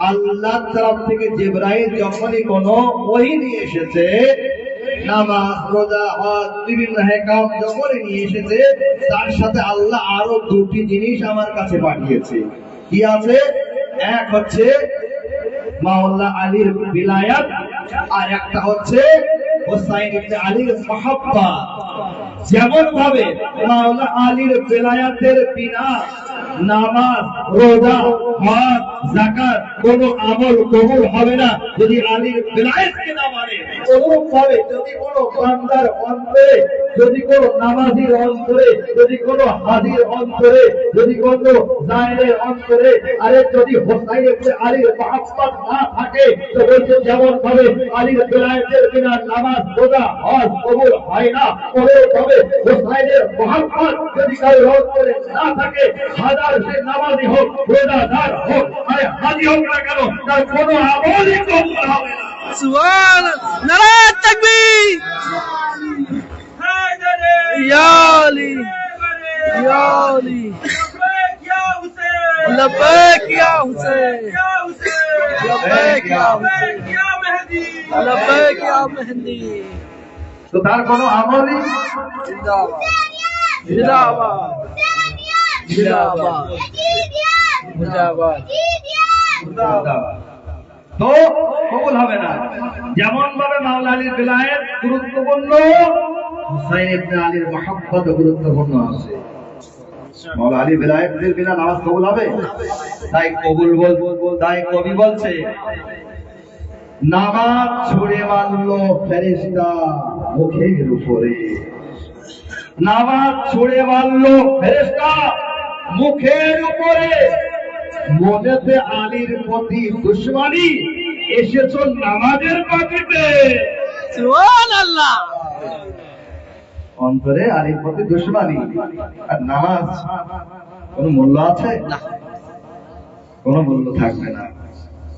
আল্লাহর তরফ থেকে জিবরাইল যখনই কোনো ওহী নিয়ে এসেছে, নামাজ, রোজা, হজ, বিভিন্ন হেকাম যখনই নিয়ে এসেছে, তার সাথে আল্লাহ আরো দুটি জিনিস আমার কাছে পাঠিয়েছে। কি আছে? এক হচ্ছে মাওলানা আলীর বিলায়াত, আর একটা হচ্ছে হুসাইন ইবনে আলীর মুহাব্বত। যেমন ভাবে মাওলানা আলীর বিলায়াতের বিনা নামাজ, রোজা, হজ, যাকাত কোন আমল কবুল হবে না যদি আলীর বিলায়াতকে না মানে। অনুরূপ ভাবে যদি কোন বান্দার অন্তরে, যদি কোন নামাজির অন্তরে, যদি কোন হাজির অন্তরে, যদি কোন জায়েরের অন্তরে যদি হুসাইন ইবনে আলীর মুহাব্বত না থাকে, তো বলছে যেমন ভাবে আলীর বিলায়াতের বিনা নামাজ, রোজা, হজ কবুল হয় না, অনুরূপ ভাবে হুসাইনের মুহাব্বত যদি কারোর অন্তরে না থাকে, হাজার সে নামাজি হোক, রোজাদার হোক, আর হাজি হোক না কেন, তার কোনো আমলই কবুল হবে না। সুবহানাল্লাহ। নারে তাকবীর। ইয়া আলী, ইয়া আলী, লব্বাইক ইয়া হুসাইন, লব্বাইক ইয়া হুসাইন, লব্বাইক ইয়া মেহেদী। তো তার কোনো আমলই জিন্দাবাদ, জিন্দাবাদ, জিন্দাবাদ, জিন্দাবাদ, তো কবুল হবে না। যেমন ভাবে মাওলানা আলীর বিলায়াত গুরুত্বপূর্ণ, হুসাইন ইবনে আলীর মুহাব্বত গুরুত্বপূর্ণ আছে। মাওলানা আলী বিলায়াতের বিনা নামাজ কবুল হবে? তাই কবি বলছে, নামাজ ছুড়ে মারলো ফেরেশতা মুখের উপরে, নামাজ ছুড়ে মারলো ফেরেশতা মুখের উপরে, মনেতে আলীর প্রতি দুশমনী, এসেছ নামাজের পাটিতে। সুবহানাল্লাহ। অন্তরে আলীর প্রতি দুশমনী, আর নামাজ কোন মূল্য আছে? কোন মূল্য থাকবে না।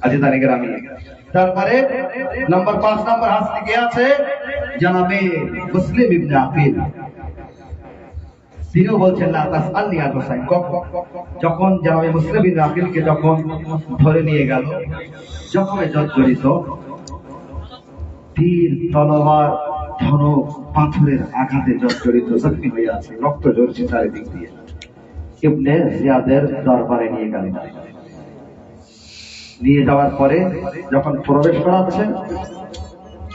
আজ তারিখের আমি তারপরে নাম্বার 5 নাম্বার হাসতে কে আছে? জানাবে মুসলিম ইবনে আকিল। তিনিও বলছেন না তাসআলনি আল হুসাইন। যখন জানাবে মুসলিম ইবনে আকিলকে যখন ধরে নিয়ে গেল, জখমে জর্জরিত, তীর, তলোয়ার, ধনুক, পাথরের আঘাতে জর্জরিত, জখমি হয়ে আছে, রক্ত ঝরছে চারিদিক দিয়ে, ইবনে জিয়াদের দরবারে নিয়ে গেল। নিয়ে যাওয়ার পরে যখন প্রবেশ করাচ্ছে,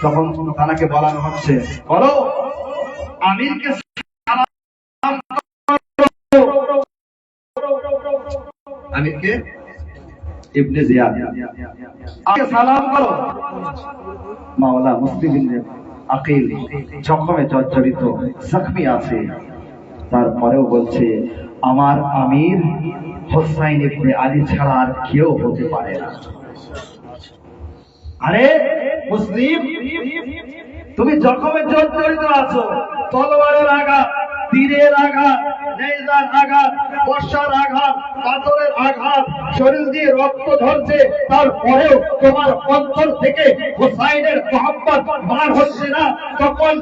তখন তাকে বলানো হচ্ছে, বলো আমিরকে সালাম করো। আমিরকে ইবনে জিয়াদ আগে সালাম করো। মাওলানা মুসলিম ইবনে আকিল জখমে জর্জরিত, জখমি আছে, তারপরেও বলছে আমার আমির হুসাইন ইবনে আলী ছাড়া আর কেউ হতে পারে না। আরে মুসলিম, তুমি জখমে জর্জরিত আছো, তলোয়ারের আঘাত, তীরের আঘাত, নেজার আঘাত, বর্ষার আঘাত, পাথরের আঘাত, শরীর দিয়ে রক্ত ঝরছে, তারপরেও তোমার অন্তর থেকে হুসাইনের মুহাব্বত বার হচ্ছে না। তখন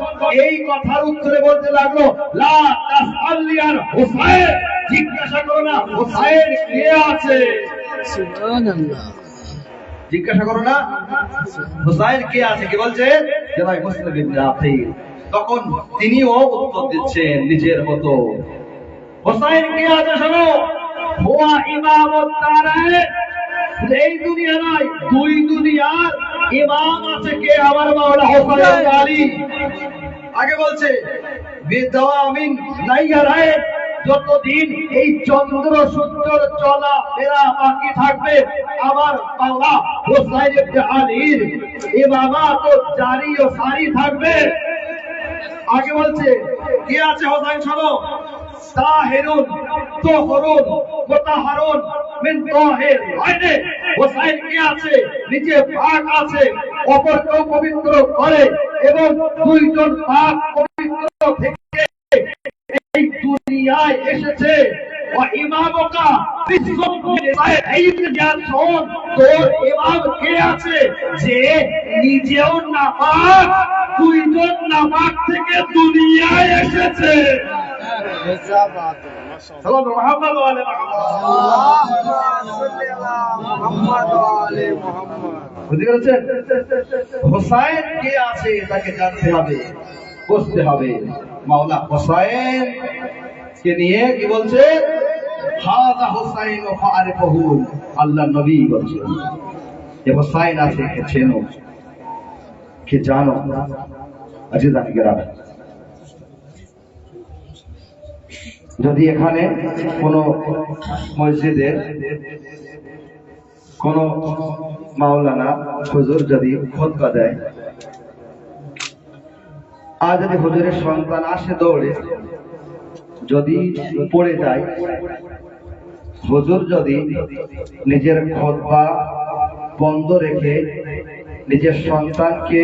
এই কথার উত্তরে বলতে লাগলো, লা তাসআলনি আল হুসাইন, জিজ্ঞাসা করো না হুসাইন কে আছে। সুবহানাল্লাহ। জিজ্ঞাসা করো না হুসাইন কে আছে। কি বলছে? যে ভাই মুসলিম ইবনে আকিল। তখন তিনিও উত্তর দিচ্ছেন নিজের মতো, হুসাইন কে আছে শোনো, হুয়া ইমামুদ দারাইন। এই দুনিয়া নয়, দুই দুনিয়ার ইমাম আছে কে? আমার মাওলানা হুসাইন ইবনে আলী। আগে বলছে বিদাওয়ামিন নাইয়ারায়, যতদিন এই চন্দ্র সূর্যের চলা ফেরা বাকি থাকবে, আমার মাওলানা হুসাইন ইবনে আলীর ইমামাত জারি ও সারি থাকবে। আগে বলছে কে আছে হুসাইন শোনো, তাহিরুন তুহরুন মুতাহহারুন মিন তাহির আইনে। হুসাইন কে আছে? নিজে পাক আছে, অপরকেও পবিত্র করে, এবং দুইজন পাক পবিত্র থেকে এই দুনিয়ায় এসেছে। ইমামকা তোর ইমাম কে আছে যে নিজেও নাপাক, দুইজন নাপাক থেকে দুনিয়ায় এসেছে। বুঝতে পেরেছেন? হোসাইন কে আছে তাকে জানতে হবে, বুঝতে হবে। মাওলা হোসাইন কে নিয়ে কি বলছে? হাযা হোসাইন ফারিফহু, আল্লাহর নবী বলছে যে হোসাইন আছে, কে চেনো, কে জানো। আজিজান কিরাম, যদি এখানে কোন মসজিদে কোন মাওলানা হুজুর যদি খুতবা দেয়, আর যদি হুজুরের সন্তান আসে দৌড়ে, যদি পড়ে যায়, হুজুর যদি নিজের খুতবা বন্ধ রেখে নিজের সন্তানকে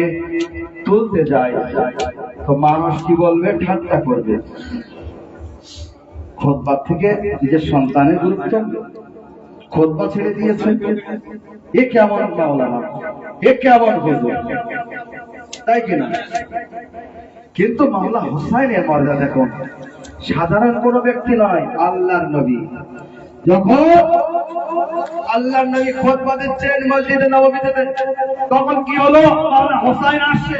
তুলতে যায়, তো মানুষ কি বলবে? ঠাট্টা করবে। খুতবা থেকে নিজের সন্তানের গুরুত্ব, খুতবা ছেড়ে দিয়েছে, এ কেমন মাওলানা, এ কেমন হুজুর, তাই কিনা? কিন্তু মাওলা হোসাইনের মর্যাদা দেখুন, সাধারণ কোন ব্যক্তি নয়, আল্লাহর নবী। যখন আল্লাহর নবী খুতবা দিচ্ছেন মসজিদে নববীতে, তখন কি হলো? মাওলা হোসাইন আসছে,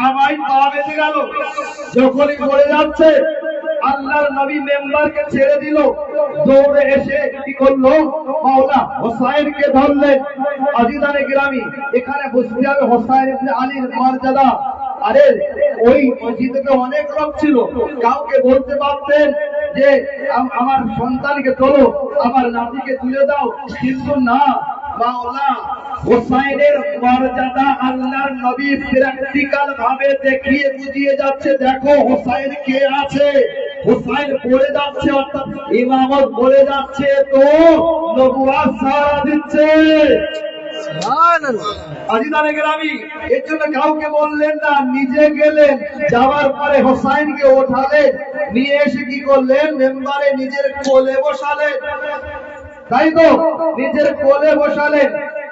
আমায় পা বেঁধে গেল। যখনই পড়ে যাচ্ছে, আল্লাহর নবী মেম্বারকে ছেড়ে দিল, দৌড়ে এসে কি করলো? মাওলা হোসাইনকে ধরলেন। আজিজানে গ্রামী, এখানে বুঝতে হবে হোসাইন ইবনে আলীর মর্যাদা। আরে ওই মসজিদে তো অনেক লোক ছিল, কাউকে বলতে পারতেন যে আমার সন্তানকে তোলো, আমার নাতিকে তুলে দাও, কিন্তু না, মাওলা হোসাইনের মর্যাদা আল্লাহর নবী প্র্যাকটিক্যাল ভাবে দেখিয়ে বুঝিয়ে যাচ্ছে। দেখো হোসাইন কে আছে, হোসাইন পড়ে যাচ্ছে, অর্থাৎ ইমামত পড়ে যাচ্ছে, তো নবুয়ত সারা দিচ্ছে। আজিজানে গ্রামী, এর জন্য কাউকে বললেন না, নিজে গেলেন, যাওয়ার পরে হোসাইনকে ওঠালেন, নিয়ে এসে কি করলেন? মেম্বারে নিজের কোলে বসালেন, তাই তো? নিজের কোলে বসালেন।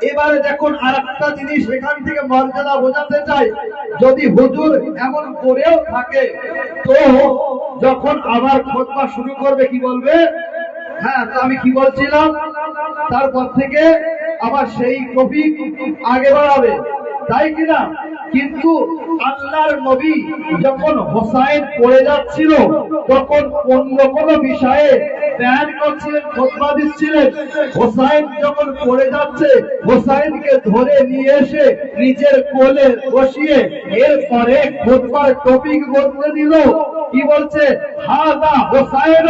এবারে দেখুন আরেকটা জিনিস এখান থেকে মর্যাদা বোঝাতে চাই, যদি হুজুর এমন করেও থাকে, তো যখন আবার খুতবা শুরু করবে কি বলবে? হ্যাঁ, তো আমি কি বলছিলাম, তারপর থেকে আবার সেই টপিক আগে বাড়াবে, তাই কিনা? কিন্তু আল্লাহর নবী যখন হোসাইন পড়ে যাচ্ছিল, তখন অন্য কোন বিষয়ে বয়ান করছিলেন, খুতবা দিচ্ছিলেন। হোসাইন যখন পড়ে যাচ্ছে, হোসাইনকে ধরে নিয়ে এসে নিজের কোলে বসিয়ে এরপরে খুতবার টপিক বলতে দিল। কি বলছে? হাযা হোসাইন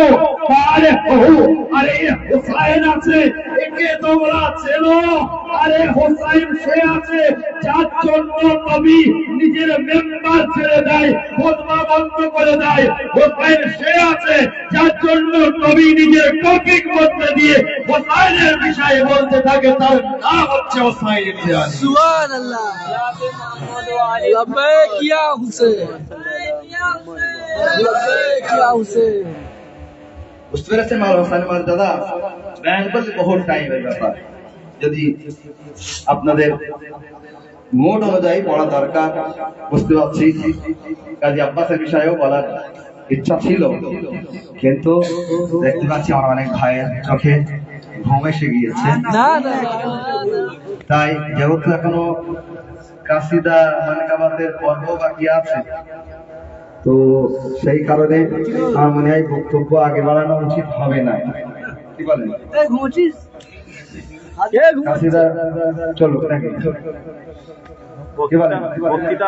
ফারিফহু, আরে হোসাইন আছে, একে তোমরা চেনো। আরে হোসাইন সে আছে যার জন্য নবী নিজের মেম্বার ছেড়ে দেয়, খুতবা বন্ধ করে দেয়। হোসাইন সে আছে যার জন্য নবী নিজের টপিক বদলে দিয়ে হোসাইনের বিষয়ে বলতে থাকে, তার নাম হচ্ছে হোসাইন ইবনে আলী। সুবহানাল্লাহ। লব্বাইক ইয়া হুসেন, লব্বাইক ইয়া হুসেন। বুঝতে পেরেছেন মাওলানা হোসাইন মর্যাদা? ব্যায়াম করলে বহুত টাইমের ব্যাপার, যদি আপনাদের মোড অনুযায়ী পড়া দরকার, বুঝতে পারছি। কাজী আব্বাসের বিষয়েও বলার ইচ্ছা ছিল, কিন্তু দেখতে পাচ্ছি আমার অনেক ভাইয়ের চোখে ঘুম এসে গিয়েছে। না না, তাই যেহেতু এখনো কাসিদা মানকাবাতের পর্ব বাকি আছে, তো সেই কারণে আমার মনে হয় বক্তব্য আগে বাড়ানো উচিত হবে না, কি বলেন? এই ঘুমোছিস? কাসিদা চলো নাকি, কি বলেন? বক্তৃতা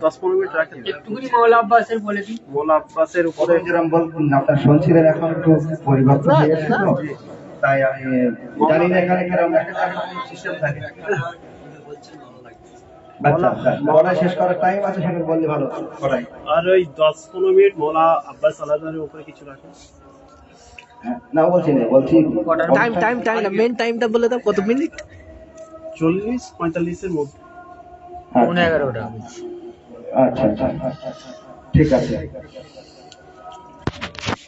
10-15 মিনিট রাখেন। একটুখানি মাওলা আব্বাসের বলে দিই। মৌলা আব্বাসের উপরে প্রথমে যেরকম বলতেন আপনারা শুনছিলেন, এখন একটু পরিবর্তন হয়ে গেছে তো, তাই আমি জানি না এখানে কিরকম একটা সিস্টেম থাকে। আচ্ছা আচ্ছা, পড়া শেষ করার টাইম আছে, সেটা বললে ভালো পড়াই। আর ওই 10-15 মিনিট মৌলা আব্বাস আলাদারের উপরে কিছু রাখেন। না বলছি না, বলছি টাইম টাইম টাইম না, মেন টাইমটা বলে দাও, কত মিনিট? 40-45 এর মধ্যে। 11টা। আচ্ছা আচ্ছা, ঠিক আছে।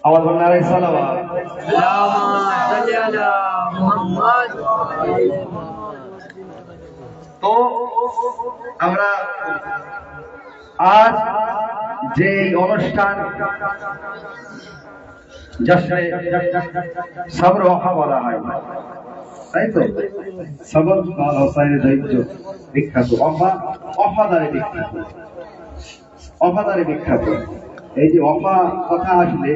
আওয়াজ বলেন আলাইহিস সালাওয়াত। তো আমরা আজ যে অনুষ্ঠান জশ্নে সবর ওয়াফা বলা হয়, তাই তো? সবর আল হোসাইনের ধৈর্য বিখ্যাত, ওয়াফাদারি বিখ্যাত, ওয়াফাদারি বিখ্যাত। এই যে ওয়াফা কথা আসলে